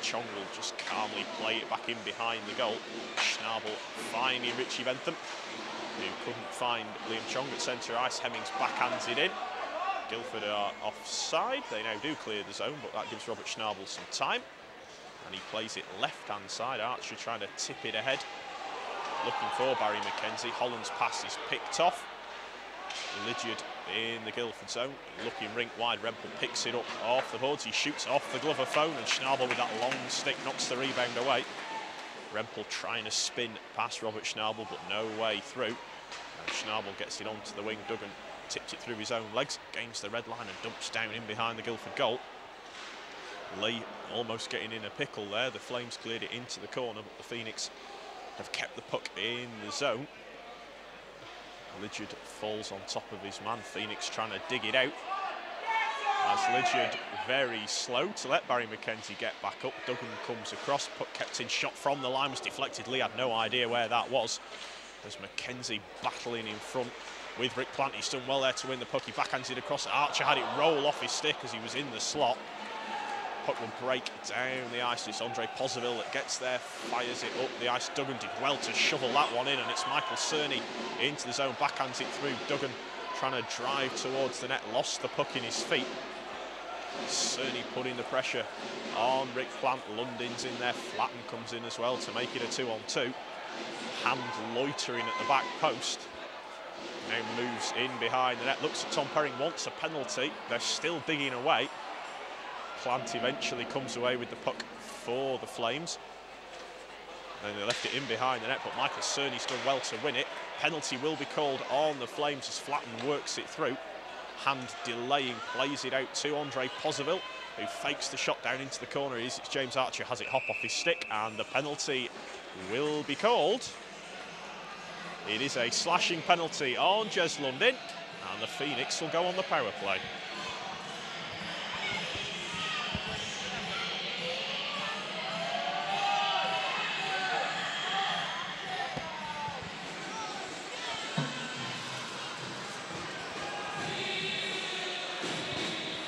Chong will just calmly play it back in behind the goal. Schnabel finding Richie Bentham, who couldn't find Liam Chong at centre ice. Hemmings backhands it in. Guildford are offside. They now do clear the zone, but that gives Robert Schnabel some time. And he plays it left-hand side. Archer trying to tip it ahead. Looking for Barry McKenzie. Holland's pass is picked off. Lydiard in the Guildford zone, looking rink wide. Rempel picks it up off the boards. He shoots off the glove of Phone, and Schnabel with that long stick knocks the rebound away. Rempel trying to spin past Robert Schnabel, but no way through. And Schnabel gets it onto the wing. Duggan tipped it through his own legs, gains the red line and dumps down in behind the Guildford goal. Lee almost getting in a pickle there. The Flames cleared it into the corner, but the Phoenix have kept the puck in the zone. Lydiard falls on top of his man. Phoenix trying to dig it out. As Lydiard very slow to let Barry McKenzie get back up. Duggan comes across, puck kept in, shot from the line was deflected. Lee had no idea where that was. There's McKenzie battling in front with Rick Plant. He's done well there to win the puck. He backhands it across. Archer had it roll off his stick as he was in the slot. Puck will break down the ice. It's Andre Pozaville that gets there, fires it up the ice. Duggan did well to shovel that one in, and it's Michael Cerny into the zone, backhands it through. Duggan trying to drive towards the net, lost the puck in his feet. Cerny putting the pressure on Rick Plant. Lundin's in there, Flatten comes in as well to make it a 2-on-2. Hand loitering at the back post. Now moves in behind the net, looks at Tom Perring, wants a penalty. They're still digging away. Plant eventually comes away with the puck for the Flames. And they left it in behind the net, but Michael Cerny's done well to win it. Penalty will be called on the Flames as Flatten works it through. Hand delaying, plays it out to Andre Pozaville, who fakes the shot down into the corner. It's James Archer, has it hop off his stick, and the penalty will be called. It is a slashing penalty on Jez Lundin, and the Phoenix will go on the power play.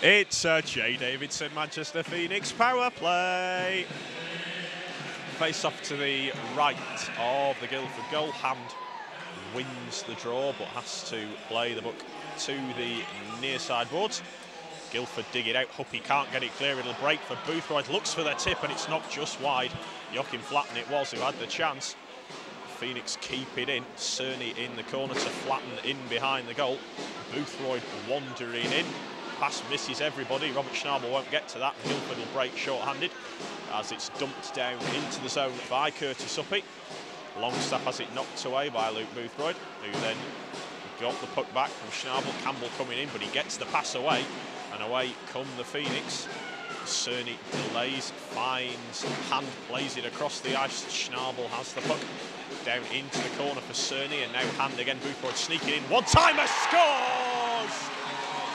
It's a Jay Davidson Manchester Phoenix power play. Face off to the right of the Guildford goal. Hand wins the draw, but has to play the puck to the near side boards. Guildford dig it out. Huppy can't get it clear. It'll break for Boothroyd. Looks for the tip, and it's not just wide. Joachim Flatten it was who had the chance. Phoenix keep it in. Cerny in the corner to Flatten in behind the goal. Boothroyd wandering in. Pass misses everybody. Robert Schnabel won't get to that. Guildford will break short-handed as it's dumped down into the zone by Curtis Huppy. Longstaff has it knocked away by Luke Boothroyd, who then got the puck back from Schnabel. Campbell coming in, but he gets the pass away, and away come the Phoenix. Cerny delays, finds Hand, plays it across the ice. Schnabel has the puck down into the corner for Cerny, and now Hand again. Boothroyd sneaking in. One-timer scores!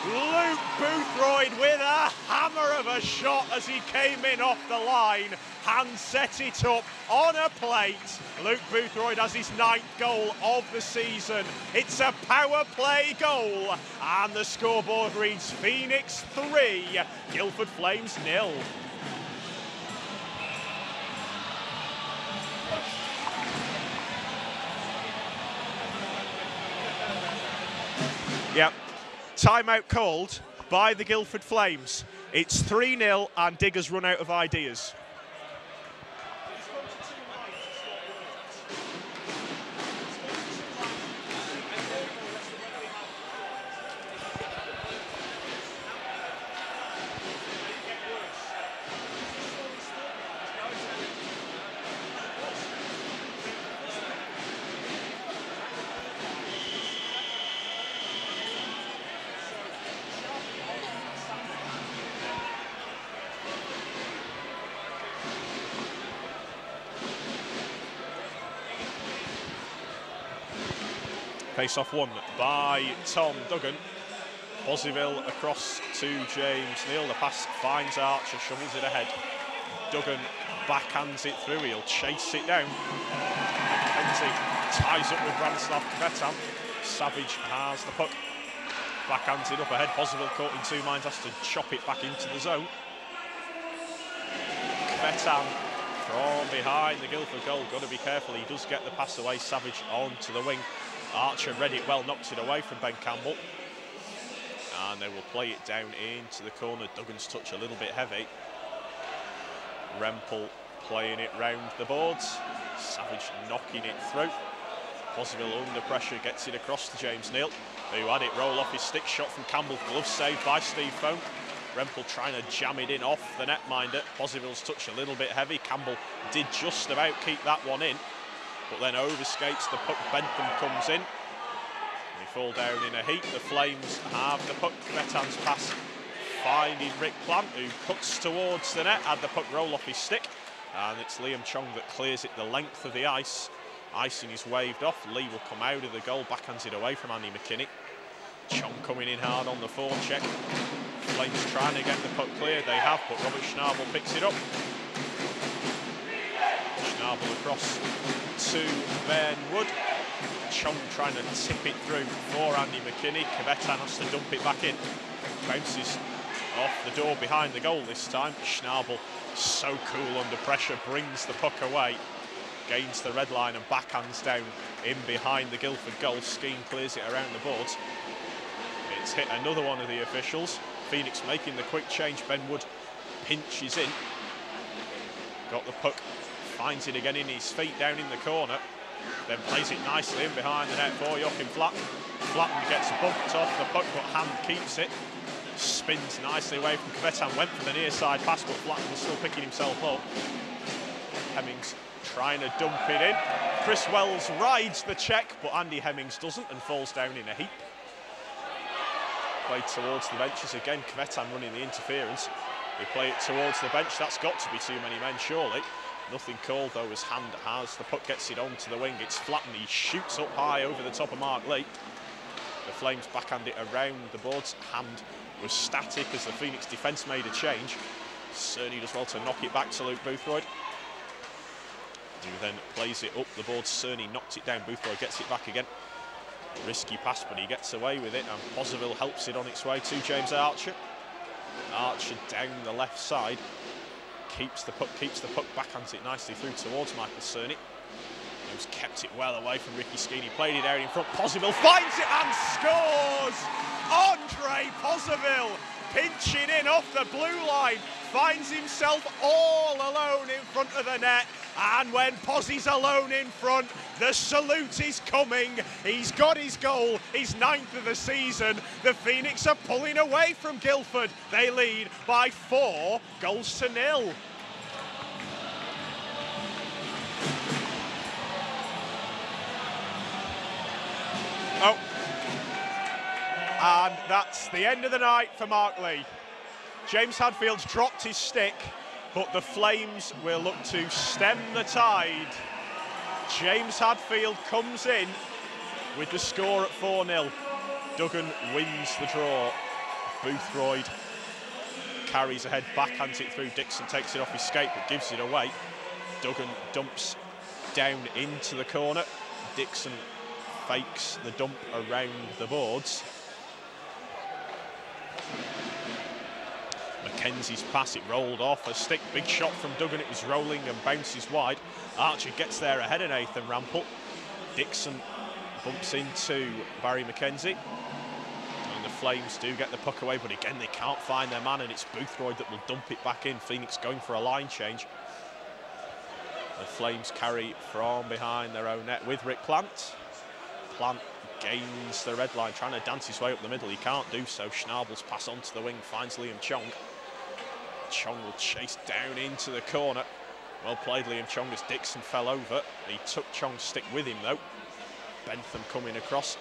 Luke Luke Boothroyd with a hammer of a shot as he came in off the line. Hand set it up on a plate. Luke Boothroyd has his 9th goal of the season. It's a power play goal. And the scoreboard reads Phoenix 3, Guildford Flames 0. Yep. Timeout called by the Guildford Flames. It's 3-0 and Diggers run out of ideas. Face-off won by Tom Duggan. Bossyville across to James Neal. The pass finds Archer, shovels it ahead. Duggan backhands it through. He'll chase it down. Penty ties up with Branislav Kvetan. Savage has the puck. Backhands it up ahead. Bossyville caught in 2 minds, has to chop it back into the zone. Kvetan from behind the Guildford goal. Got to be careful. He does get the pass away. Savage onto the wing. Archer read it well, knocked it away from Ben Campbell. And they will play it down into the corner. Duggan's touch a little bit heavy. Rempel playing it round the boards. Savage knocking it through. Bossyville under pressure, gets it across to James Neal, who had it roll off his stick. Shot from Campbell, glove saved by Steve Foam. Rempel trying to jam it in off the netminder. Bossyville's touch a little bit heavy. Campbell did just about keep that one in, but then overskates the puck. Bentham comes in. They fall down in a heap. The Flames have the puck. Kvetan's pass finding Rick Plant, who cuts towards the net. Had the puck roll off his stick. And it's Liam Chong that clears it the length of the ice. Icing is waved off. Lee will come out of the goal. Backhands it away from Andy McKinney. Chong coming in hard on the forecheck. Flames trying to get the puck clear. They have, but Robert Schnabel picks it up. Schnabel across to Ben Wood. Chong trying to tip it through for Andy McKinney. Kvetan has to dump it back in. Bounces off the door behind the goal this time. Schnabel, so cool under pressure, brings the puck away. Gains the red line and backhands down in behind the Guildford goal. Skeen clears it around the boards. It's hit another one of the officials. Phoenix making the quick change. Ben Wood pinches in. Got the puck. Finds it again in his feet down in the corner. Then plays it nicely in behind the net for Joachim Flatten. Flatten gets bumped off the puck, but Hand keeps it. Spins nicely away from Kvetan. Went for the near side pass, but Flatten was still picking himself up. Hemmings trying to dump it in. Chris Wells rides the check, but Andy Hemmings doesn't and falls down in a heap. Played towards the benches again. Kvetan running the interference. They play it towards the bench. That's got to be too many men, surely. Nothing called though, as Hand has the puck, gets it onto the wing. It's Flatten. He shoots up high over the top of Mark Lee. The Flames backhand it around the boards. Hand was static as the Phoenix defence made a change. Cerny does well to knock it back to Luke Boothroyd, who then plays it up the boards. Cerny knocked it down. Boothroyd gets it back again. Risky pass, but he gets away with it, and Bossyville helps it on its way to James Archer. Archer down the left side. Keeps the puck, backhands it nicely through towards Michael Cerny, who's kept it well away from Ricky Skeen. He played it out in front. Bossyville finds it and scores! Andre Bossyville pinching in off the blue line, finds himself all alone in front of the net. And when Possy's alone in front, the salute is coming. He's got his goal, his 9th of the season. The Phoenix are pulling away from Guildford. They lead by 4 goals to 0. Oh, and that's the end of the night for Mark Lee. James Hadfield's dropped his stick, but the Flames will look to stem the tide. James Hadfield comes in with the score at 4-0. Duggan wins the draw. Boothroyd carries ahead, backhands it through. Dixon takes it off his skate but gives it away. Duggan dumps down into the corner. Dixon fakes the dump around the boards. Mackenzie's pass, it rolled off a stick. Big shot from Duggan, it was rolling and bounces wide. Archer gets there ahead of Nathan Rampel. Dixon bumps into Barry Mackenzie. And the Flames do get the puck away, but again they can't find their man, and it's Boothroyd that will dump it back in. Phoenix going for a line change. The Flames carry from behind their own net with Rick Plant. Plant gains the red line, trying to dance his way up the middle. He can't do so. Schnabel's pass onto the wing, finds Liam Chong. Chong will chase down into the corner. Well played, Liam Chong, as Dixon fell over. He took Chong's stick with him though. Bentham coming across.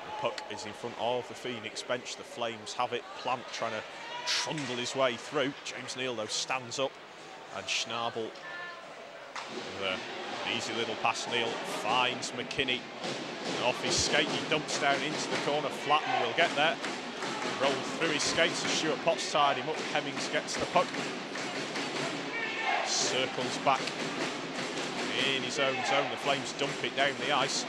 The puck is in front of the Phoenix bench. The Flames have it. Plant trying to trundle his way through. James Neal though stands up, and Schnabel, the easy little pass. Neal finds McKinney off his skate. He dumps down into the corner. Flatten will get there. Rolls through his skates as Stuart Potts tied him up. Hemmings gets the puck. Circles back in his own zone. The Flames dump it down the ice,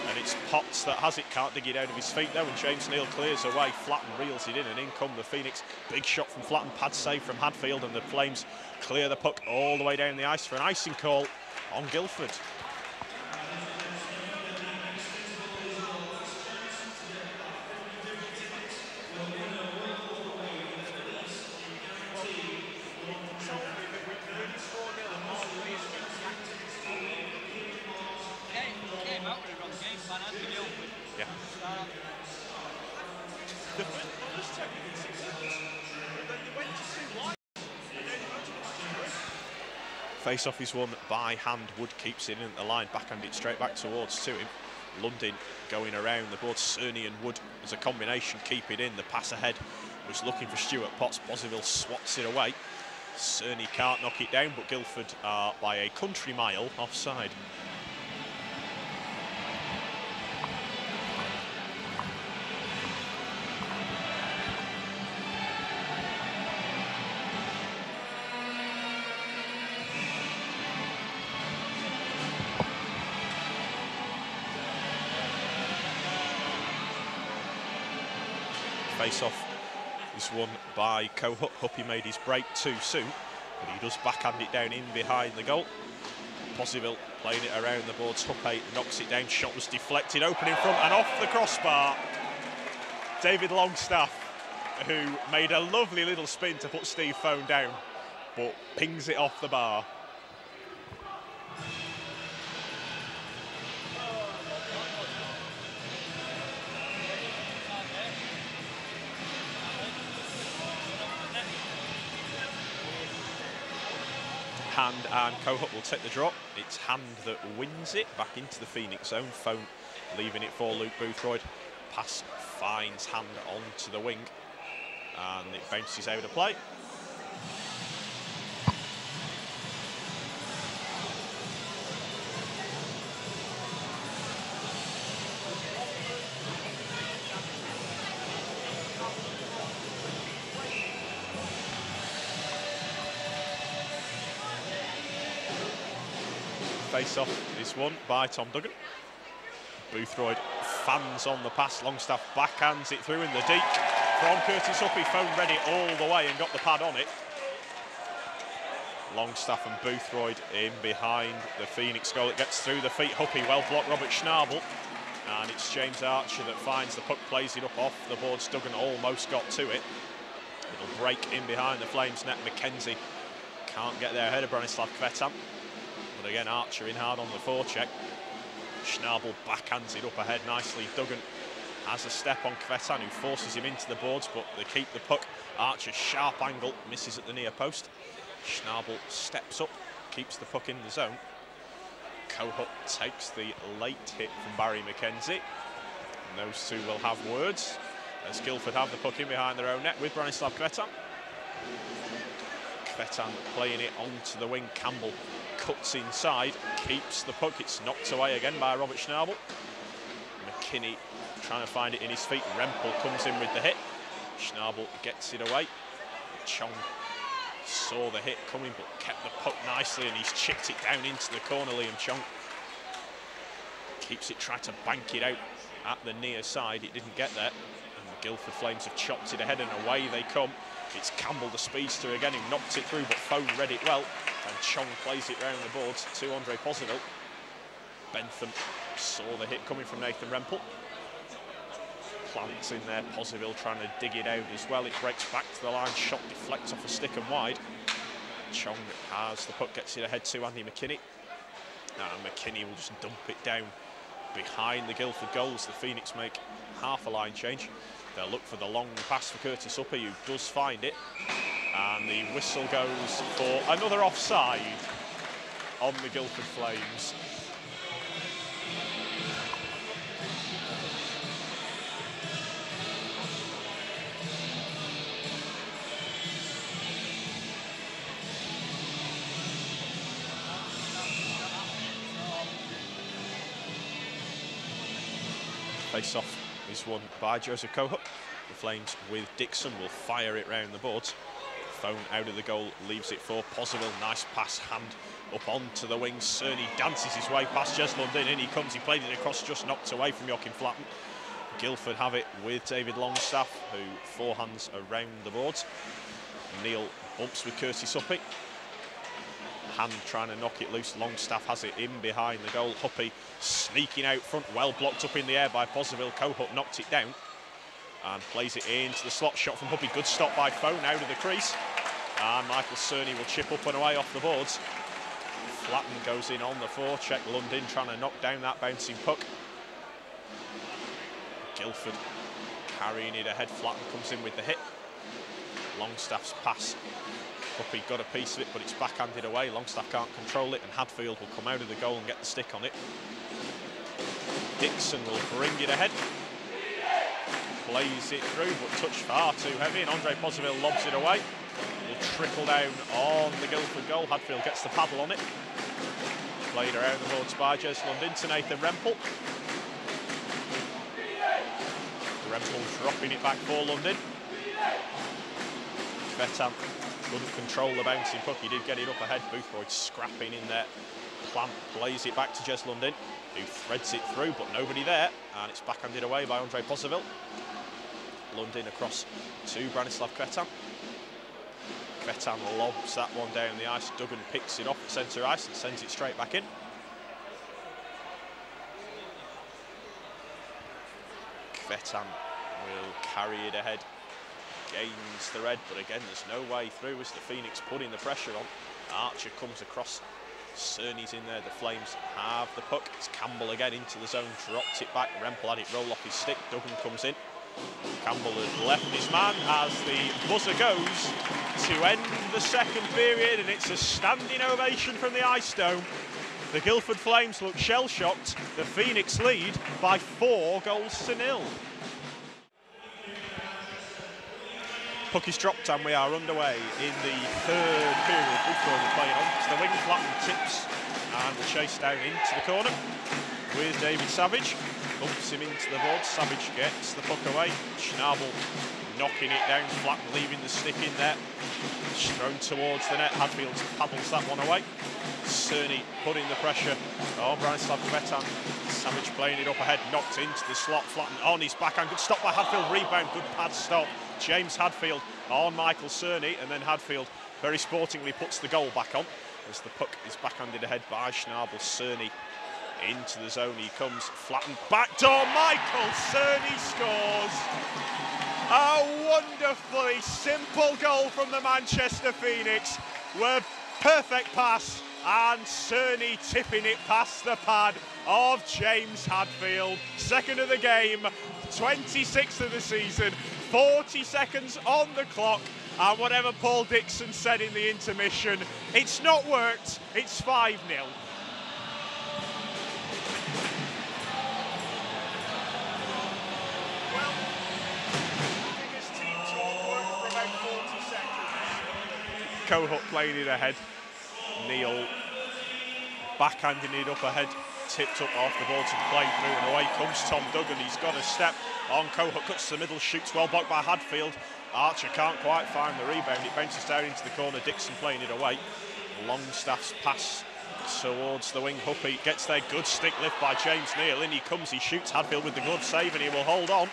and it's Potts that has it. Can't dig it out of his feet though, and James Neal clears away. Flatten reels it in, and in come the Phoenix. Big shot from Flatten, pad save from Hadfield, and the Flames clear the puck all the way down the ice for an icing call on Guildford. Face-off is won by hand. Wood keeps it in at the line, backhand it straight back towards to him. London going around the board. Cerny and Wood as a combination keep it in. The pass ahead was looking for Stuart Potts. Bosiville swats it away. Cerny can't knock it down, but Guildford are by a country mile offside. Face-off is won by Cohup. Huppy made his break too soon, but he does backhand it down in behind the goal. Bosiville playing it around the boards. Huppy knocks it down. Shot was deflected, open in front and off the crossbar. David Longstaff, who made a lovely little spin to put Steve Fohn down, but pings it off the bar. Hand and Cohup will take the drop. It's Hand that wins it back into the Phoenix zone. Fohn leaving it for Luke Boothroyd. Pass finds Hand onto the wing, and it bounces out of play. Face-off is won by Tom Duggan. Boothroyd fans on the pass. Longstaff backhands it through in the deep from Curtis Huppy. Fohn read it all the way and got the pad on it. Longstaff and Boothroyd in behind the Phoenix goal. It gets through the feet. Huppy well blocked Robert Schnabel, and it's James Archer that finds the puck, plays it up off the boards. Duggan almost got to it. It'll break in behind the Flames net. Mackenzie can't get there ahead of Branislav Kvetan. But again, Archer in hard on the forecheck. Schnabel backhands it up ahead nicely. Duggan has a step on Kvetan, who forces him into the boards, but they keep the puck. Archer sharp angle, misses at the near post. Schnabel steps up, keeps the puck in the zone. Cohup takes the late hit from Barry Mackenzie. And those two will have words as Guildford have the puck in behind their own net with Branislav Kvetan. Kvetan playing it onto the wing. Campbell cuts inside, keeps the puck. It's knocked away again by Robert Schnabel. McKinney trying to find it in his feet. Rempel comes in with the hit. Schnabel gets it away. Chong saw the hit coming but kept the puck nicely, and he's chipped it down into the corner. Liam Chong keeps it, tried to bank it out at the near side. It didn't get there, and the Guildford Flames have chopped it ahead, and away they come. It's Campbell, the speedster again, who knocked it through, but Phone read it well, and Chong plays it round the boards to Andre Poseville. Bentham saw the hit coming from Nathan Rempel. Plants in there, Poseville trying to dig it out as well. It breaks back to the line, shot deflects off a stick and wide. Chong has the puck, gets it ahead to Andy McKinney. And McKinney will just dump it down behind the Guildford goals. The Phoenix make half a line change. They'll look for the long pass for Curtis Uppy, who does find it. And the whistle goes for another offside on the Guildford Flames. Face-off is won by Joseph Cohut. The Flames with Dixon will fire it round the boards. Phone out of the goal, leaves it for Poseville. Nice pass, hand up onto the wing. Cerny dances his way past Jez Lundin. In he comes, he played it across, just knocked away from Joachim Flatten. Guildford have it with David Longstaff, who forehands around the boards. Neil bumps with Curtis Uppy. Hand trying to knock it loose. Longstaff has it in behind the goal. Huppy sneaking out front, well blocked up in the air by Poseville. Cohut knocked it down and plays it into the slot. Shot from Huppy, good stop by Phone out of the crease. And Michael Cerny will chip up and away off the boards. Flatten goes in on the forecheck. Lundin trying to knock down that bouncing puck. Guildford carrying it ahead. Flatten comes in with the hit. Longstaff's pass. Huppy got a piece of it, but it's backhanded away. Longstaff can't control it, and Hadfield will come out of the goal and get the stick on it. Dixon will bring it ahead. Plays it through, but touched far too heavy, and Andre Poseville lobs it away. Will trickle down on the Guildford goal. Hadfield gets the paddle on it. Played around the boards by Jez Lundin to Nathan Rempel. Rempel dropping it back for Lundin. Vetan couldn't control the bouncing puck. He did get it up ahead. Boothroyd scrapping in there. Plant plays it back to Jez Lundin, who threads it through, but nobody there. And it's backhanded away by Andre Poseville. Lundin across to Branislav Kvetan. Kvetan lobs that one down the ice. Duggan picks it off at centre ice and sends it straight back in. Kvetan will carry it ahead. Gains the red, but again there's no way through as the Phoenix putting the pressure on. Archer comes across. Cerny's in there. The Flames have the puck. It's Campbell again into the zone. Dropped it back. Rempel had it roll off his stick. Duggan comes in. Campbell has left his man as the buzzer goes to end the second period, and it's a standing ovation from the Ice Dome. The Guildford Flames look shell-shocked. The Phoenix lead by 4-0. Puck is dropped and we are underway in the third period. Boothroyd will play it on to the wing. Flatten tips and will chase down into the corner with David Savage. Bumps him into the board. Savage gets the puck away. Schnabel knocking it down. Flatten leaving the stick in there. Thrown towards the net. Hadfield paddles that one away. Cerny putting the pressure on Branislav Kvetan. Savage playing it up ahead. Knocked into the slot. Flatten on his backhand. Good stop by Hadfield. Rebound. Good pad stop. James Hadfield on Michael Cerny, and then Hadfield very sportingly puts the goal back on as the puck is backhanded ahead by Schnabel. Cerny into the zone he comes. Flatten backdoor. Michael Cerny scores. A wonderfully simple goal from the Manchester Phoenix. Where perfect pass and Cerny tipping it past the pad of James Hadfield. Second of the game, 26th of the season. 40 seconds on the clock, and whatever Paul Dixon said in the intermission, it's not worked, it's 5-0. Well, I think his team talk worked for about 40 seconds. Cohut playing it ahead. Neil backhanding it up ahead tipped up off the boards and played through, and away comes Tom Duggan. He's got a step on Cohut, cuts to the middle, shoots well blocked by Hadfield. Archer can't quite find the rebound. It bounces down into the corner. Dixon playing it away. Longstaff's pass towards the wing. Huppy gets there. Good stick lift by James Neal. In he comes. He shoots Hadfield with the good save, and he will hold on.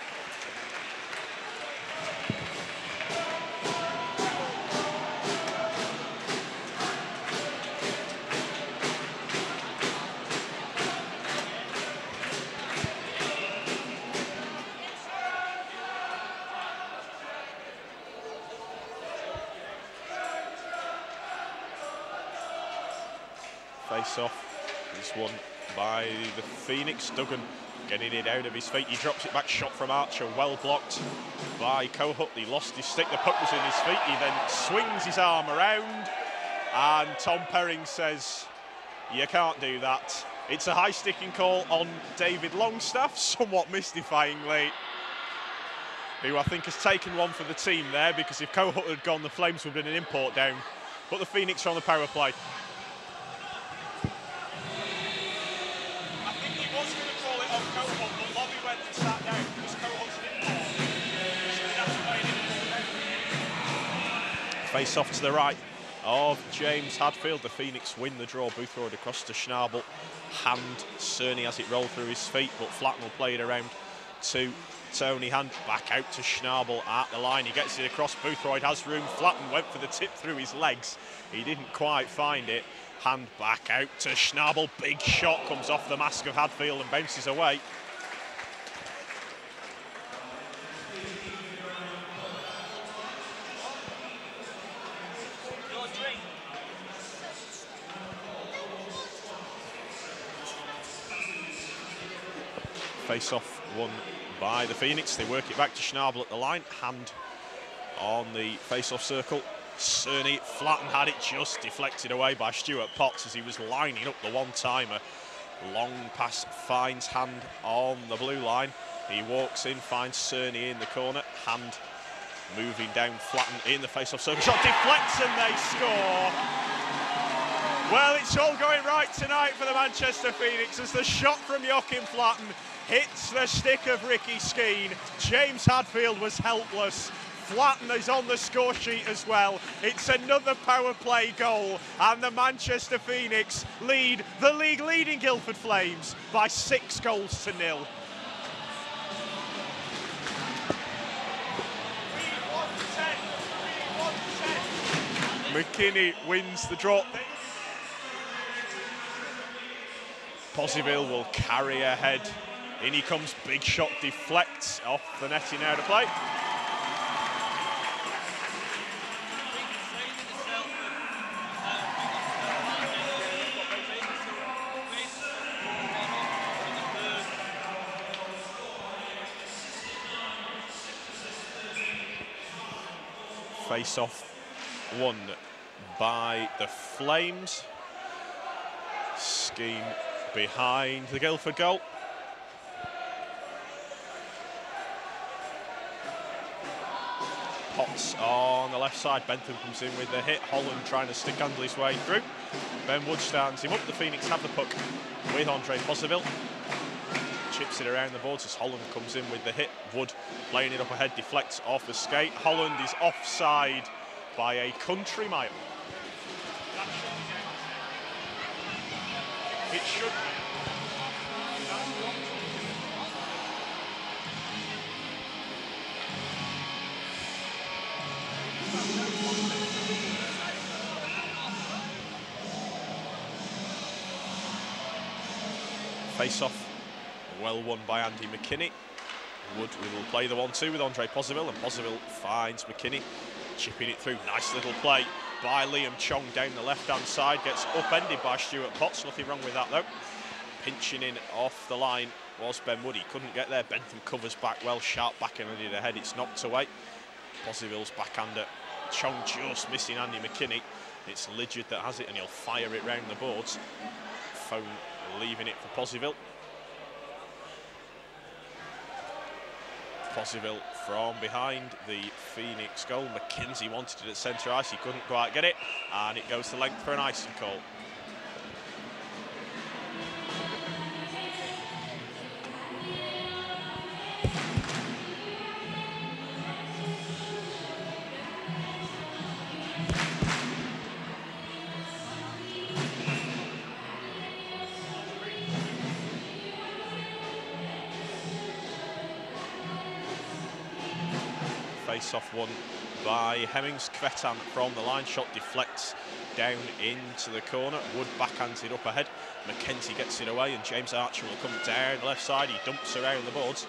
Face-off is won by the Phoenix. Duggan getting it out of his feet. He drops it back, shot from Archer, well blocked by Cohut. He lost his stick, the puck was in his feet. He then swings his arm around, and Tom Perring says, you can't do that. It's a high sticking call on David Longstaff, somewhat mystifyingly, who I think has taken one for the team there, because if Cohut had gone, the Flames would have been an import down. But the Phoenix are on the power play. Face off to the right of James Hadfield. The Phoenix win the draw. Boothroyd across to Schnabel. Hand Cerny as it rolled through his feet, but Flatten will play it around to Tony Hand. Back out to Schnabel at the line. He gets it across. Boothroyd has room. Flatten went for the tip through his legs. He didn't quite find it. Hand back out to Schnabel. Big shot comes off the mask of Hadfield and bounces away. Face-off won by the Phoenix. They work it back to Schnabel at the line. Hand on the face-off circle. Cerny, Flatten had it just deflected away by Stuart Potts as he was lining up the one-timer. Long pass finds Hand on the blue line. He walks in, finds Cerny in the corner. Hand moving down, Flatten in the face-off circle. Shot deflects and they score. Well, it's all going right tonight for the Manchester Phoenix as the shot from Joachim Flatten hits the stick of Ricky Skeen. James Hadfield was helpless. Flatten is on the score sheet as well. It's another power play goal, and the Manchester Phoenix lead the league-leading Guildford Flames by 6 goals to 0. McKinney wins the draw. Posiville will carry ahead. In he comes, big shot, deflects off the netting out of play. Face-off won by the Flames. Skeen behind the Guildford goal. Potts on the left side. Bentham comes in with the hit. Holland trying to stick handle his way through. Ben Wood stands him up. The Phoenix have the puck with Andre Posiville. Chips it around the boards as Holland comes in with the hit. Wood playing it up ahead, deflects off a skate. Holland is offside by a country mile. It should be. Face-off, well won by Andy McKinney. Wood will play the 1-2 with Andre Posiville, and Posiville finds McKinney, chipping it through. Nice little play by Liam Chong down the left-hand side, gets upended by Stuart Potts. Nothing wrong with that though. Pinching in off the line was Ben Wood. He couldn't get there. Bentham covers back well, sharp backhanded ahead. It's knocked away. Posiville's backhander. Chong just missing Andy McKinney. It's Lidgett that has it, and he'll fire it round the boards. Phone leaving it for Posiville. Posiville from behind the Phoenix goal. McKenzie wanted it at centre ice. He couldn't quite get it, and it goes to length for an icing call. Face-off won by Hemmings. Kvetan from the line, shot deflects down into the corner. Wood backhands it up ahead. Mackenzie gets it away, and James Archer will come down the left side. He dumps around the boards.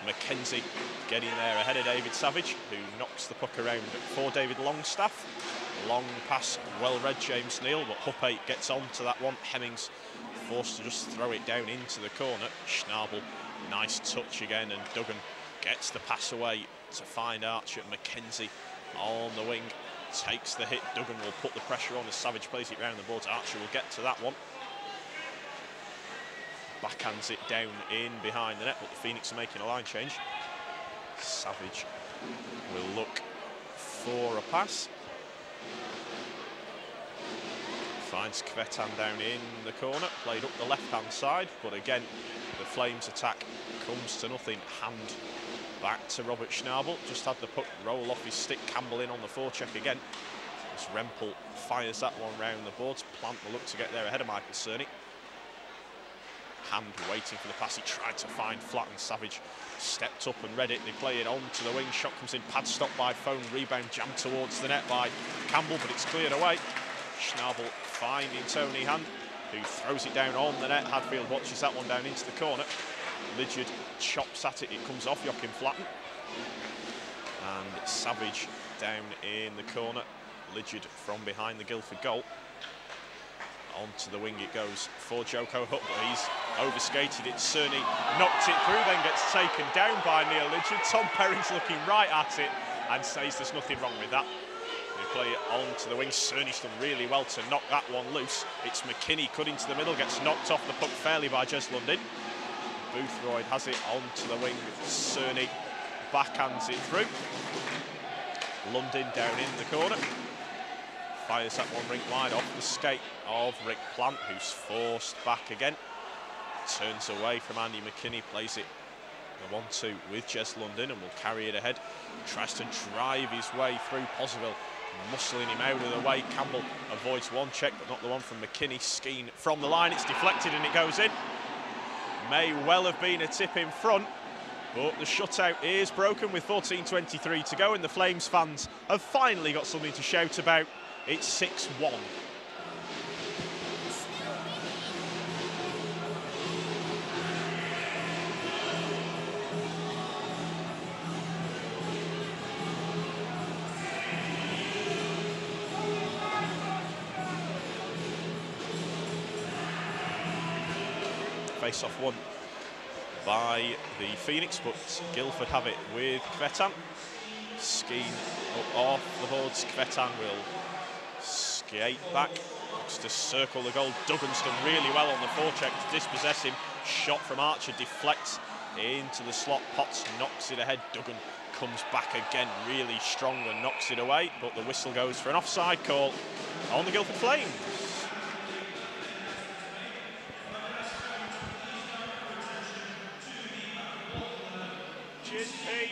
Mackenzie getting there ahead of David Savage, who knocks the puck around for David Longstaff. Long pass, well read James Neal, but Huppe gets onto that one. Hemmings forced to just throw it down into the corner. Schnabel, nice touch again, and Duggan gets the pass away to find Archer. Mackenzie on the wing takes the hit. Duggan will put the pressure on as Savage plays it round the boards. Archer will get to that one. Backhands it down in behind the net, but the Phoenix are making a line change. Savage will look for a pass. Finds Kvetan down in the corner, played up the left-hand side, but again, the Flames attack comes to nothing. Hand back to Robert Schnabel, just had the puck roll off his stick. Campbell in on the forecheck again. As Rempel fires that one round the boards. Plant will look to get there ahead of Michael Cerny. Hand waiting for the pass, he tried to find Flatten. Savage stepped up and read it. They play it on to the wing, shot comes in, pad stopped by Phone, rebound jammed towards the net by Campbell, but it's cleared away. Schnabel finding Tony Hand, who throws it down on the net. Hadfield watches that one down into the corner. Lydiard chops at it, it comes off Joachim Flatten. And Savage down in the corner. Lydiard from behind the Guildford goal. Onto the wing it goes for Joko Hutt, but he's overskated it. Cerny knocks it through, then gets taken down by Neil Lydiard. Tom Perrin's looking right at it and says there's nothing wrong with that. They play it onto the wing. Cerny's done really well to knock that one loose. It's McKinney cut into the middle, gets knocked off the puck fairly by Jez Lundin. Boothroyd has it onto the wing. Cerny backhands it through. Lundin down in the corner. Fires that one rink wide off the skate of Rick Plant, who's forced back again. Turns away from Andy McKinney, plays it the 1-2 with Jez Lundin and will carry it ahead. Tries to drive his way through Poseville, muscling him out of the way. Campbell avoids one check, but not the one from McKinney. Skeen from the line, it's deflected and it goes in. May well have been a tip in front, but the shutout is broken with 14:23 to go, and the Flames fans have finally got something to shout about. It's 6-1. Face-off won by the Phoenix, but Guildford have it with Kvetan. Skeen up off the boards. Kvetan will skate back, looks to circle the goal. Duggan's done really well on the forecheck to dispossess him. Shot from Archer deflects into the slot. Potts knocks it ahead. Duggan comes back again really strong and knocks it away, but the whistle goes for an offside call on the Guildford Flames. Cheers, Pete.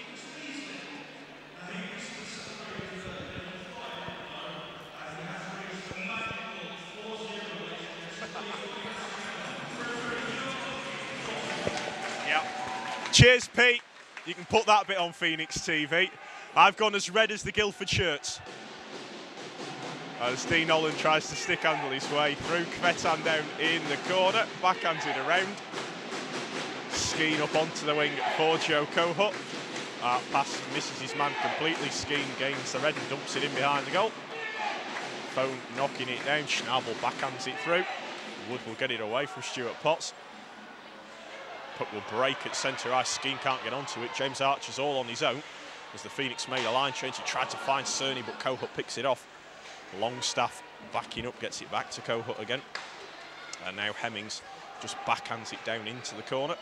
Cheers, Pete. You can put that bit on Phoenix TV. I've gone as red as the Guildford shirts. As Dean Holland tries to stick handle his way through. Kvetan down in the corner, backhands it around. Skeen up onto the wing for Joko Hutt. Pass misses his man completely. Skeen gains the red and dumps it in behind the goal. Phone knocking it down. Schnabel backhands it through. Wood will get it away from Stuart Potts. Puck will break at centre ice. Skeen can't get onto it. James Archer's all on his own as the Phoenix made a line change. He tried to find Cerny, but Kohut picks it off. Longstaff backing up, gets it back to Kohut again. And now Hemmings just backhands it down into the corner.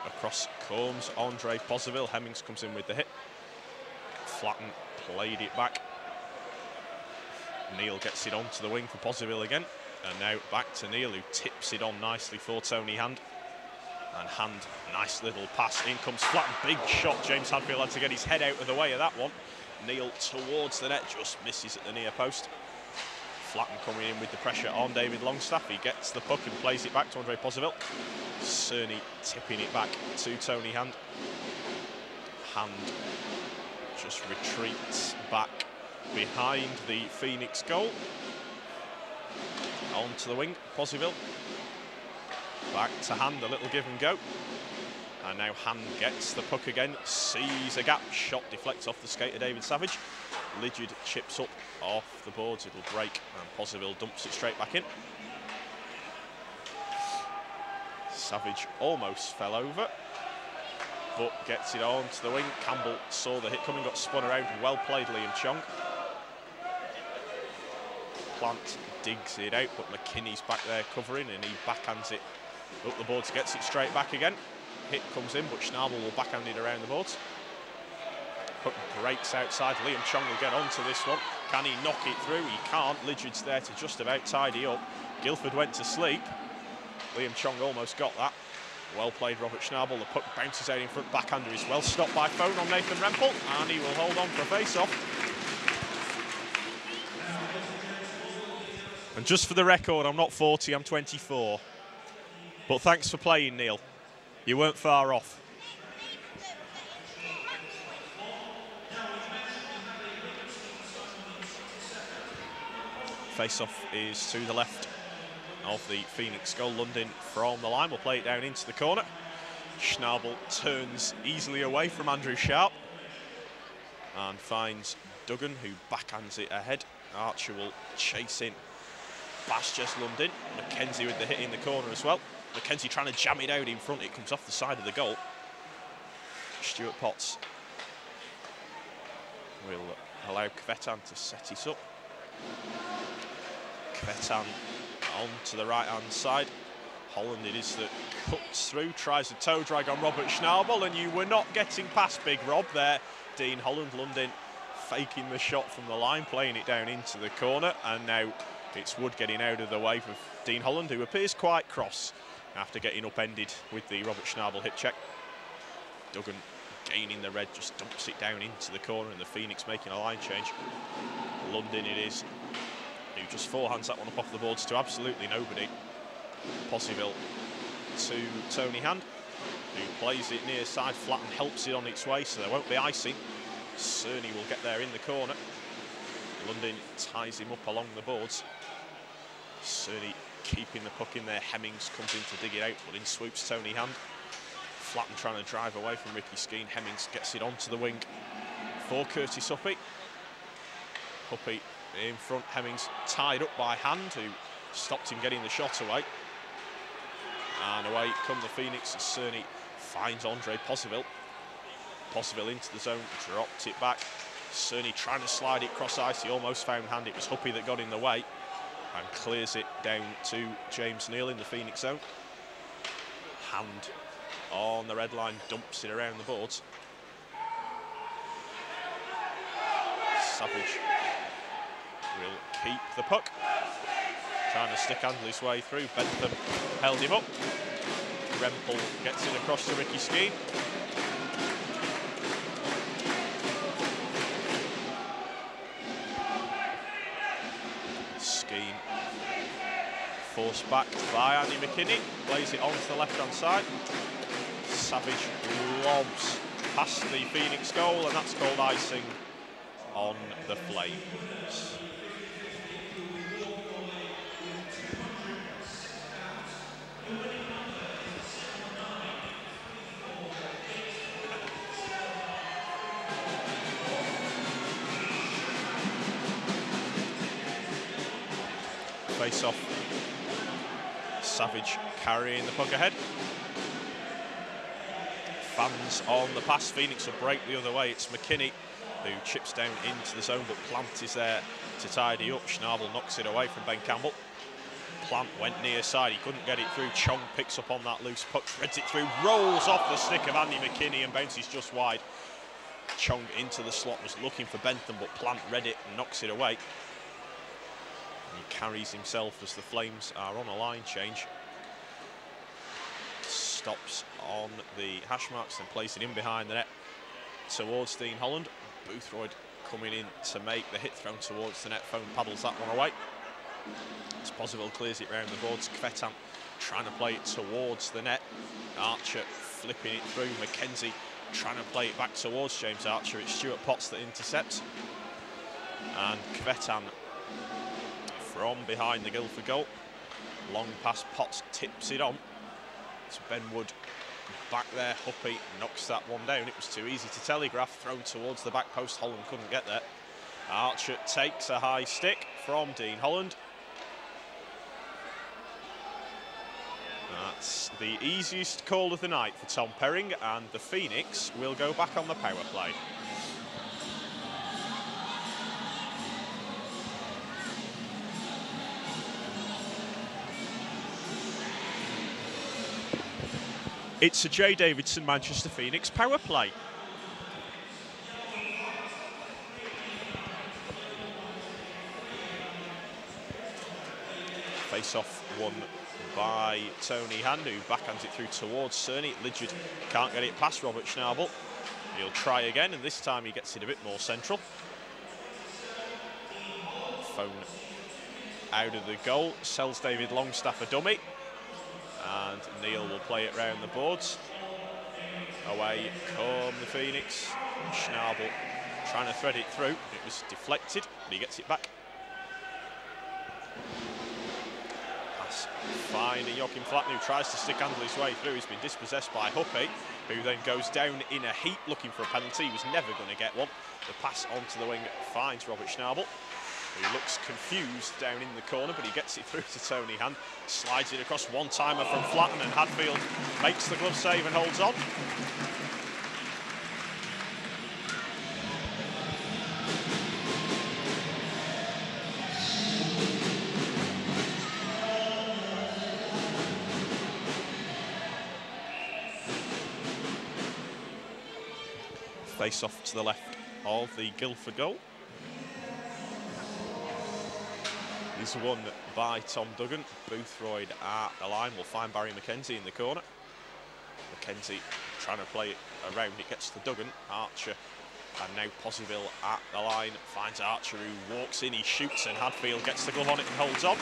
Across Combs, Andre Poseville. Hemmings comes in with the hit. Flatten played it back. Neal gets it onto the wing for Poseville again. And now back to Neal, who tips it on nicely for Tony Hand. And Hand, nice little pass. In comes Flatten, big shot. James Hadfield had to get his head out of the way of that one. Neal towards the net, just misses at the near post. Flatten coming in with the pressure on David Longstaff. He gets the puck and plays it back to Andre Poseville. Cerny tipping it back to Tony Hand. Hand just retreats back behind the Phoenix goal. On to the wing, Posiville. Back to Hand, a little give and go. And now Hand gets the puck again, sees a gap, shot deflects off the skate of David Savage. Ligid chips up off the boards, it'll break, and Posiville dumps it straight back in. Savage almost fell over, but gets it on to the wing. Campbell saw the hit coming, got spun around, well played Liam Chong. Plant digs it out, but McKinney's back there covering, and he backhands it up the boards, gets it straight back again. Hit comes in, but Schnabel will backhand it around the boards. Puck breaks outside, Liam Chong will get onto this one. Can he knock it through? He can't. Ligid's there to just about tidy up. Guildford went to sleep. Liam Chong almost got that. Well played, Robert Schnabel. The puck bounces out in front, backhander is well stopped by Phone on Nathan Rempel, and he will hold on for a face-off. And just for the record, I'm not 40, I'm 24. But thanks for playing, Neil. You weren't far off. Face-off is to the left of the Phoenix goal. London from the line will play it down into the corner. Schnabel turns easily away from Andrew Sharp and finds Duggan, who backhands it ahead. Archer will chase in past just London. Mackenzie with the hit in the corner as well. Mackenzie trying to jam it out in front. It comes off the side of the goal. Stuart Potts will allow Kvetan to set it up. Kvetan on to the right-hand side. Holland it is that cuts through, tries a toe drag on Robert Schnabel, and you were not getting past Big Rob there. Dean Holland, London faking the shot from the line, playing it down into the corner, and now it's Wood getting out of the way for Dean Holland, who appears quite cross after getting upended with the Robert Schnabel hip check. Duggan gaining the red, just dumps it down into the corner, and the Phoenix making a line change. London it is, who just forehands that one up off the boards to absolutely nobody. Posiville to Tony Hand, who plays it near side flat and helps it on its way, so there won't be icing. Cerny will get there in the corner. London ties him up along the boards. Cerny keeping the puck in there. Hemmings comes in to dig it out, but in swoops Tony Hand. Flatten trying to drive away from Ricky Skeen. Hemmings gets it onto the wing for Curtis Huppy. Huppy in front, Hemmings tied up by Hand, who stopped him getting the shot away. And away come the Phoenix as Cerny finds Andre Posiville. Posiville into the zone, dropped it back. Cerny trying to slide it cross ice, he almost found Hand. It was Huppy that got in the way and clears it down to James Neal in the Phoenix zone. Hand on the red line, dumps it around the boards. Savage will keep the puck, trying to stick handle his way through. Bentham held him up. Rempel gets it across to Ricky Skeen. Skeen forced back by Andy McKinney, plays it onto the left-hand side. Savage lobs past the Phoenix goal, and that's called icing on the Flames. Face off. Savage carrying the puck ahead. Fans on the pass. Phoenix will break the other way. It's McKinney who chips down into the zone, but Plant is there to tidy up. Schnabel knocks it away from Ben Campbell. Plant went near side, he couldn't get it through. Chong picks up on that loose puck, threads it through, rolls off the stick of Andy McKinney and bounces just wide. Chong into the slot, was looking for Bentham, but Plant read it and knocks it away. And he carries himself as the Flames are on a line change. Stops on the hash marks and plays it in behind the net towards Dean Holland. Boothroyd coming in to make the hit, thrown towards the net. Phone paddles that one away. As Posiville clears it round the boards. Kvetan trying to play it towards the net. Archer flipping it through. Mackenzie trying to play it back towards James Archer. It's Stuart Potts that intercepts. And Kvetan from behind the Guildford goal. Long pass, Potts tips it on. It's Ben Wood back there. Huppy knocks that one down. It was too easy to telegraph. Thrown towards the back post. Holland couldn't get there. Archer takes a high stick from Dean Holland. That's the easiest call of the night for Tom Perring, and the Phoenix will go back on the power play. It's a Jay Davidson Manchester Phoenix power play. Face-off won by Tony Hand, who backhands it through towards Cerny. Lidgett can't get it past Robert Schnabel. He'll try again, and this time he gets it a bit more central. Phone out of the goal, sells David Longstaff a dummy, and Neil will play it round the boards. Away come the Phoenix. Schnabel trying to thread it through. It was deflected, but he gets it back. Fine, and Joachim Flatten, who tries to stick handle his way through. He's been dispossessed by Huppy, who then goes down in a heap looking for a penalty. He was never going to get one. The pass onto the wing finds Robert Schnabel, who looks confused down in the corner, but he gets it through to Tony Hand. Slides it across, one-timer from Flatten, and Hadfield makes the glove save and holds on. Face off to the left of the Guildford goal. Is won by Tom Duggan. Boothroyd at the line will find Barry McKenzie in the corner. McKenzie trying to play it around. It gets to Duggan. Archer, and now Posiville at the line. Finds Archer, who walks in. He shoots, and Hadfield gets the glove on it and holds on.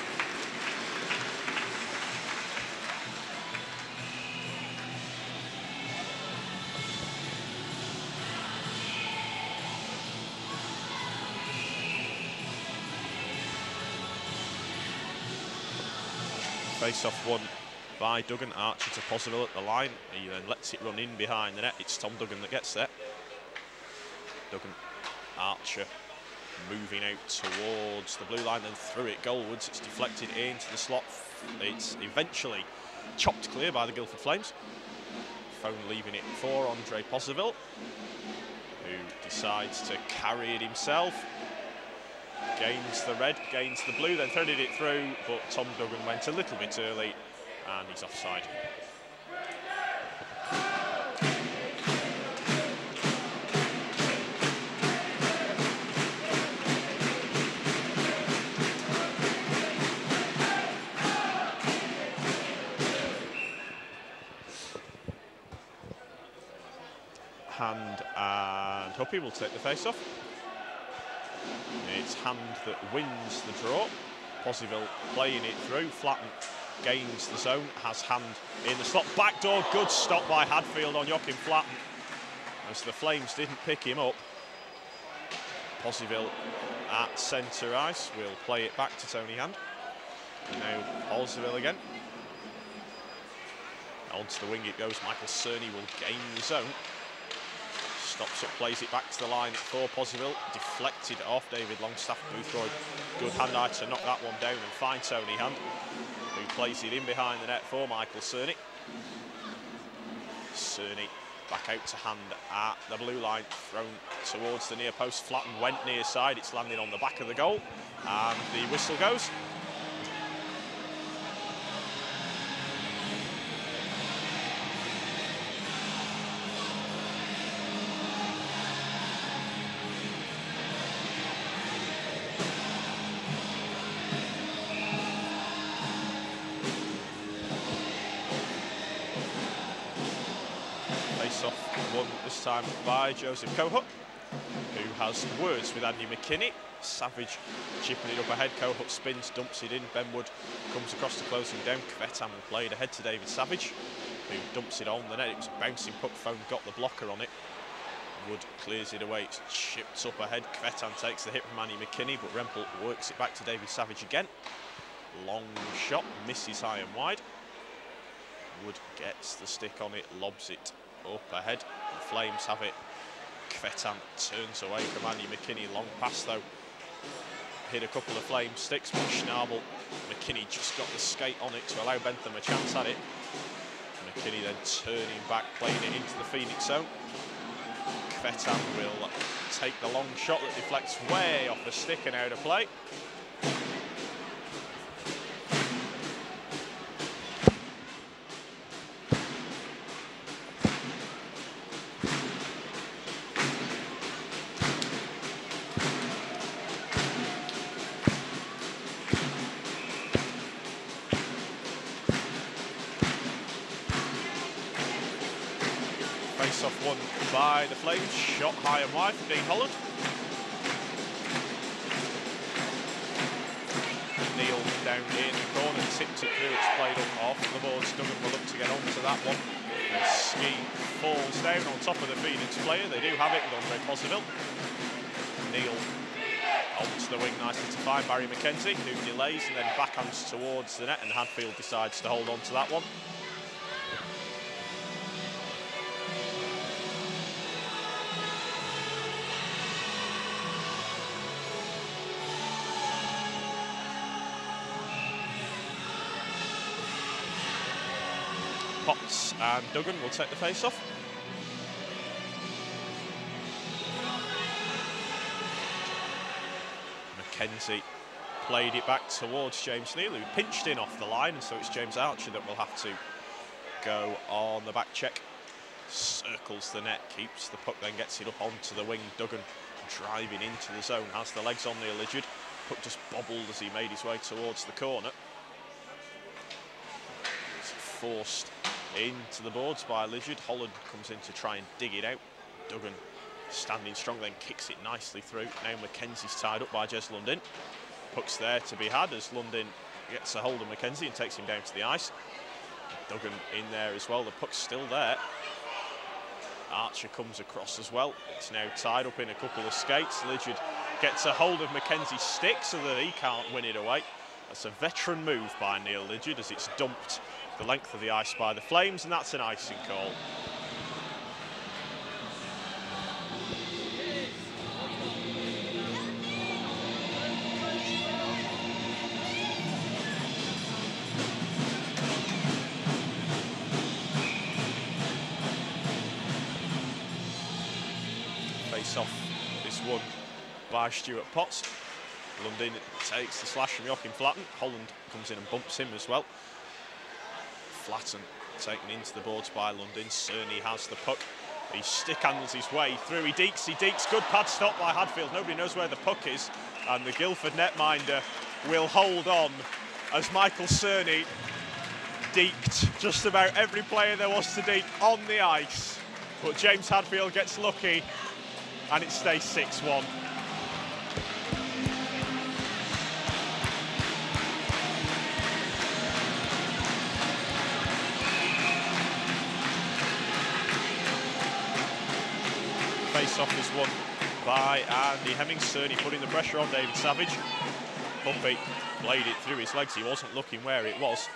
Face-off won by Duggan. Archer to Posiville at the line. He then lets it run in behind the net. It's Tom Duggan that gets there. Duggan, Archer moving out towards the blue line, then through it goalwards. It's deflected into the slot. It's eventually chopped clear by the Guildford Flames. Phone leaving it for Andre Posiville, who decides to carry it himself. Gains the red, gains the blue, then threaded it through, but Tom Duggan went a little bit early, and he's offside. Hand and Huppy will take the face-off. It's Hand that wins the draw. Posiville playing it through. Flatten gains the zone, has Hand in the slot. Backdoor, good stop by Hadfield on Joachim Flatten, as the Flames didn't pick him up. Posiville at centre ice will play it back to Tony Hand. And now Posiville again. Onto the wing it goes. Michael Cerny will gain the zone. Stops up, plays it back to the line for Posiville. Deflected off David Longstaff. Boothroyd, good hand-eye to knock that one down and find Tony Hand, who plays it in behind the net for Michael Cerny. Cerny back out to Hand at the blue line, thrown towards the near post. Flatten went near side. It's landed on the back of the goal, and the whistle goes. Won this time by Joseph Cohut, who has words with Andy McKinney. Savage chipping it up ahead. Cohut spins, dumps it in. Ben Wood comes across to close him down. Kvetan will play it ahead to David Savage. who dumps it on the net. It was a bouncing puck, Phone got the blocker on it. Wood clears it away, it's chipped up ahead. Kvetan takes the hit from Annie McKinney, but Rempel works it back to David Savage again. Long shot, misses high and wide. Wood gets the stick on it, lobs it up ahead. The Flames have it. Kvetan turns away from Annie McKinney. Long pass though. Hit a couple of Flame sticks, but Schnabel, McKinney just got the skate on it to allow Bentham a chance at it. McKinney then turning back, playing it into the Phoenix zone. Kvetan will take the long shot that deflects way off the stick and out of play. Face-off won by the Flames, shot high and wide from Dean Holland. Neil down in the corner, tipped it through, it's played up off the boards. Duggan will look to get onto that one. The ski falls down on top of the Phoenix player. They do have it with Andre Poseville. Neil onto the wing nicely to find Barry McKenzie, who delays and then backhands towards the net, and Hadfield decides to hold on to that one. Potts and Duggan will take the face-off. McKenzie played it back towards James Neal, who pinched in off the line, and so it's James Archer that will have to go on the back check. Circles the net, keeps the puck, then gets it up onto the wing. Duggan driving into the zone, has the legs on Neil Lidgett. Puck just bobbled as he made his way towards the corner. It's forced into the boards by Lidgett. Holland comes in to try and dig it out. Duggan standing strong, then kicks it nicely through. Now Mackenzie's tied up by Jez Lundin. Puck's there to be had as Lundin gets a hold of Mackenzie and takes him down to the ice. Duggan in there as well, the puck's still there. Archer comes across as well. It's now tied up in a couple of skates. Lidgett gets a hold of Mackenzie's stick so that he can't win it away. That's a veteran move by Neil Lidgett as it's dumped the length of the ice by the Flames, and that's an icing call. Face-off is won by Stuart Potts. Lundin takes the slash from Joachim Flatten. Holland comes in and bumps him as well. Flatten taken into the boards by Lundin. Cerny has the puck. He stick handles his way through. He deeks. Good pad stop by Hadfield. Nobody knows where the puck is. And the Guildford netminder will hold on as Michael Cerny deked just about every player there was to deke on the ice. But James Hadfield gets lucky and it stays 6-1. Face-off is won by Andy Hemmings. Cerny putting the pressure on David Savage. Bumpy played it through his legs. He wasn't looking where it was.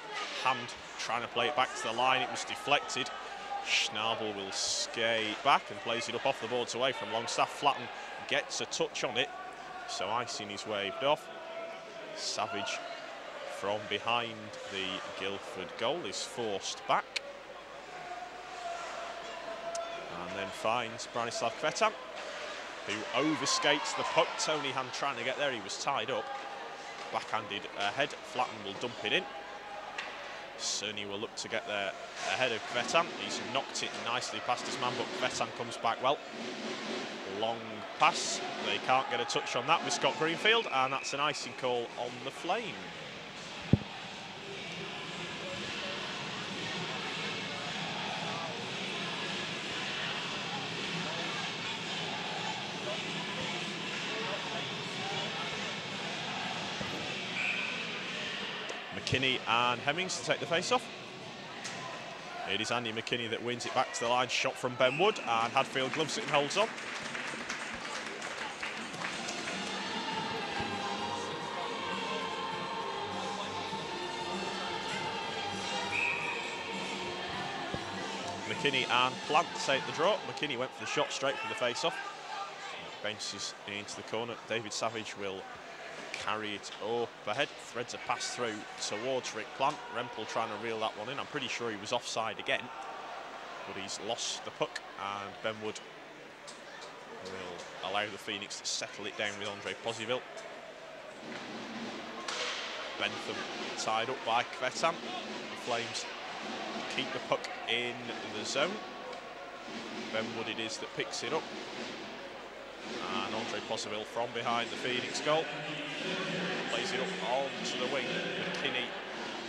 Hand trying to play it back to the line. It was deflected. Schnabel will skate back and plays it up off the boards away from Longstaff. Flatten gets a touch on it, so icing is waved off. Savage from behind the Guildford goal is forced back. And then finds Branislav Kvetan, who overskates the puck. Tony Hand trying to get there, he was tied up. Backhanded ahead, Flatten will dump it in. Cerny will look to get there ahead of Kvetan. He's knocked it nicely past his man, but Kvetan comes back well. Long pass, they can't get a touch on that with Scott Greenfield, and that's an icing call on the Flame. McKinney and Hemmings to take the face-off. It is Andy McKinney that wins it back to the line. Shot from Ben Wood, and Hadfield gloves it and holds on. McKinney and Plant take the draw. McKinney went for the shot straight from the face-off. Bounces into the corner. David Savage will carry it up ahead. Threads a pass through towards Rick Plant. Rempel trying to reel that one in. I'm pretty sure he was offside again, but he's lost the puck, and Ben Wood will allow the Phoenix to settle it down with Andre Posiville. Bentham tied up by Kvetan. The Flames keep the puck in the zone. Ben Wood it is that picks it up, and Andre Posiville from behind the Phoenix goal plays it up onto the wing. McKinney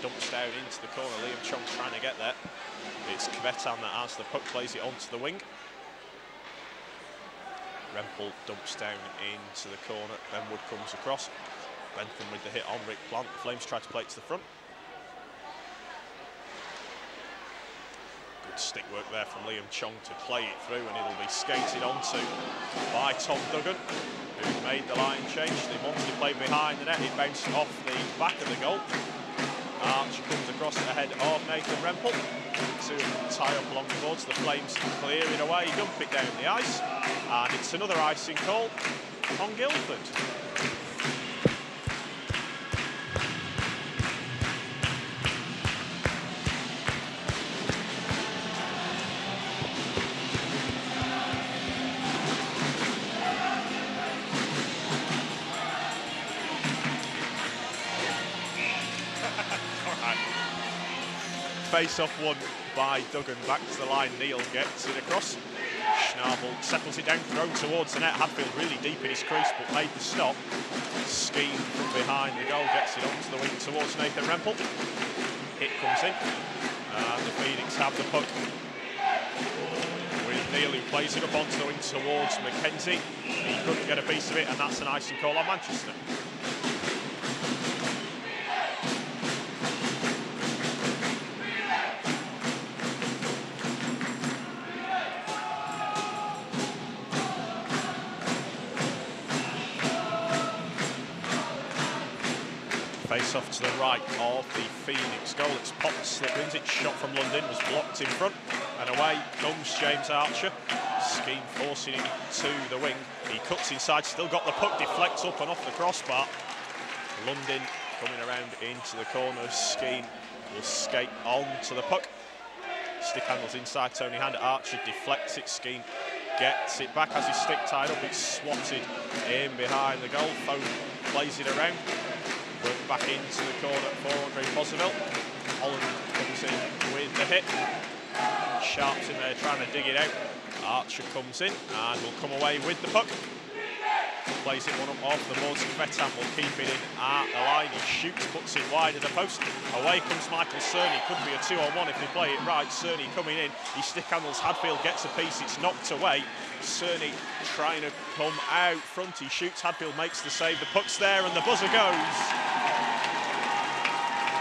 dumps down into the corner. Liam Chung trying to get there. It's Kvetan that has the puck, plays it onto the wing. Rempel dumps down into the corner. Ben Wood comes across. Bentham with the hit on Rick Plant. The Flames try to play it to the front. Good stick work there from Liam Chung to play it through, and it'll be skated onto by Tom Duggan, who made the line change. They wanted to play behind the net. It bounced off the back of the goal. Archer comes across ahead of Nathan Rempel. Two tie up along the boards. The Flames clear it away, dump it down the ice, and it's another icing call on Guildford. Face-off won by Duggan, back to the line. Neil gets it across. Schnabel settles it down, thrown towards the net. Hadfield really deep in his crease, but made the stop. Scheme from behind the goal, gets it onto the wing towards Nathan Rempel. Hit comes in, and the Phoenix have the puck with Neil, who plays it up onto the wing towards Mackenzie. He couldn't get a piece of it, and that's an icing call on Manchester. Face off to the right of the Phoenix goal. It's popped, slip wins it, shot from London, was blocked in front, and away comes James Archer. Scheme forcing it to the wing. He cuts inside, still got the puck, deflects up and off the crossbar. London coming around into the corner. Scheme will skate on to the puck. Stick handles inside, Tony Hand. Archer deflects it. Scheme gets it back, has his stick tied up. It's swatted in behind the goal. Foam plays it around. Work back into the corner for Andre Posiville. Holland comes in with the hit. Sharp's in there trying to dig it out. Archer comes in and will come away with the puck. Plays it one up off the boards. Kvetan will keep it in at the line. He shoots, puts it wide of the post. Away comes Michael Cerny. Could be a 2-on-1 if they play it right. Cerny coming in. He stick handles. Hadfield gets a piece. It's knocked away. Cerny trying to come out front. He shoots. Hadfield makes the save. The puck's there and the buzzer goes.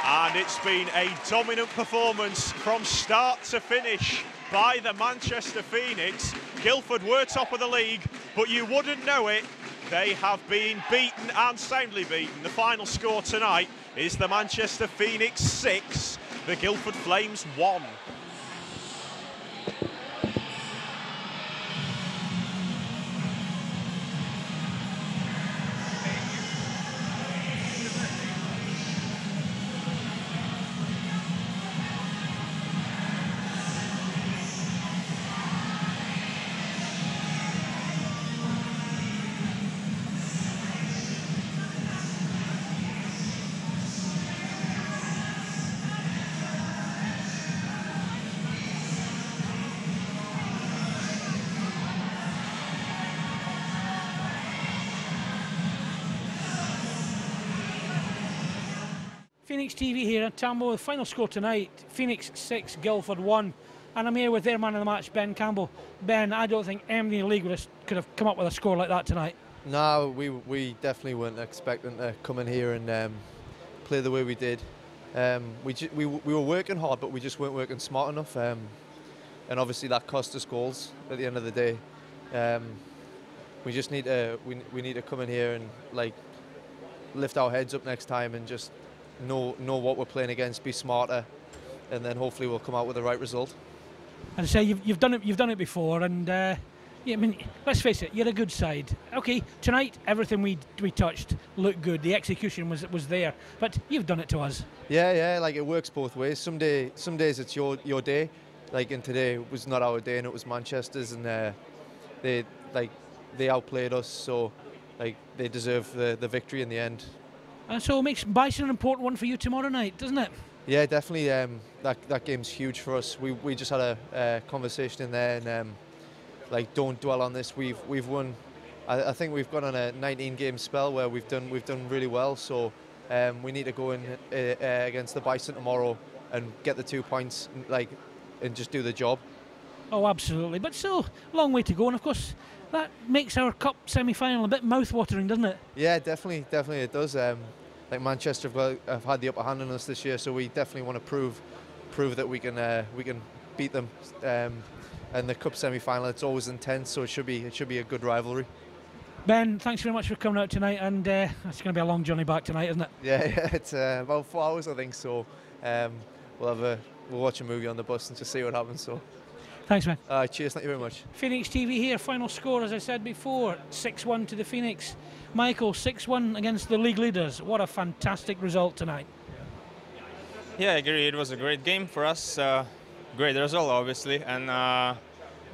And it's been a dominant performance from start to finish by the Manchester Phoenix. Guildford were top of the league, but you wouldn't know it. They have been beaten and soundly beaten. The final score tonight is the Manchester Phoenix 6, the Guildford Flames 1. Phoenix TV here at Tambo. The final score tonight, Phoenix 6, Guildford 1. And I'm here with their man of the match, Ben Campbell. Ben, I don't think anybody in the league could have come up with a score like that tonight. No, we definitely weren't expecting to come in here and play the way we did. We were working hard, but we just weren't working smart enough, and obviously that cost us goals at the end of the day. We just need to we need to come in here and like lift our heads up next time and just know what we're playing against, be smarter, and then hopefully we'll come out with the right result. And say you've done it before, and yeah, I mean, let's face it, you're a good side. Okay, tonight everything we touched looked good. The execution was there, but you've done it to us. Yeah, like it works both ways. Some days it's your day, like, and today was not our day, and it was Manchester's, and they outplayed us, so like they deserve the victory in the end. And so it makes Bison an important one for you tomorrow night, doesn't it? Yeah, definitely. That game's huge for us. We just had a conversation in there, and like, don't dwell on this. We've won. I think we've gone on a 19-game spell where we've done really well. So we need to go in against the Bison tomorrow and get the 2 points, and just do the job. Oh, absolutely. But still, long way to go, and of course that makes our cup semi-final a bit mouth-watering, doesn't it? Yeah, definitely it does. Like Manchester have had the upper hand on us this year, so we definitely want to prove that we can beat them. And the cup semi-final, it's always intense, so it should be a good rivalry. Ben, thanks very much for coming out tonight, and it's going to be a long journey back tonight, isn't it? Yeah, it's about 4 hours, I think. So we'll watch a movie on the bus and just see what happens. So. Thanks, man. Cheers, thank you very much. Phoenix TV here, final score, as I said before, 6-1 to the Phoenix. Michael, 6-1 against the league leaders. What a fantastic result tonight. Yeah, I agree. It was a great game for us. Great result, obviously, and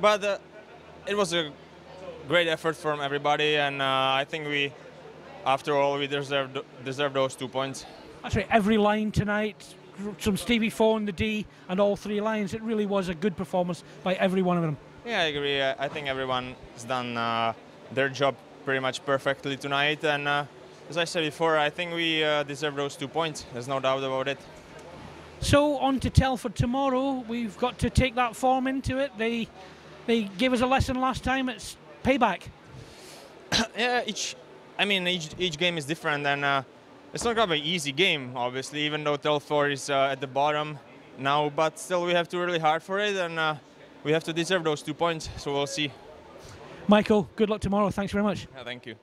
but it was a great effort from everybody, and I think after all, we deserve those 2 points. That's right. Every line tonight, from Stevie Foe on the D and all 3 lines, it really was a good performance by every one of them. Yeah, I agree. I think everyone has done their job pretty much perfectly tonight, and as I said before, I think we deserve those 2 points. There's no doubt about it. So on to Telford tomorrow. We've got to take that form into it. They gave us a lesson last time. It's payback. Yeah, each game is different, and it's not gonna be an easy game, obviously, even though Telford is at the bottom now. But still, we have to really hard for it, and we have to deserve those 2 points. So we'll see. Michael, good luck tomorrow. Thanks very much. Yeah, thank you.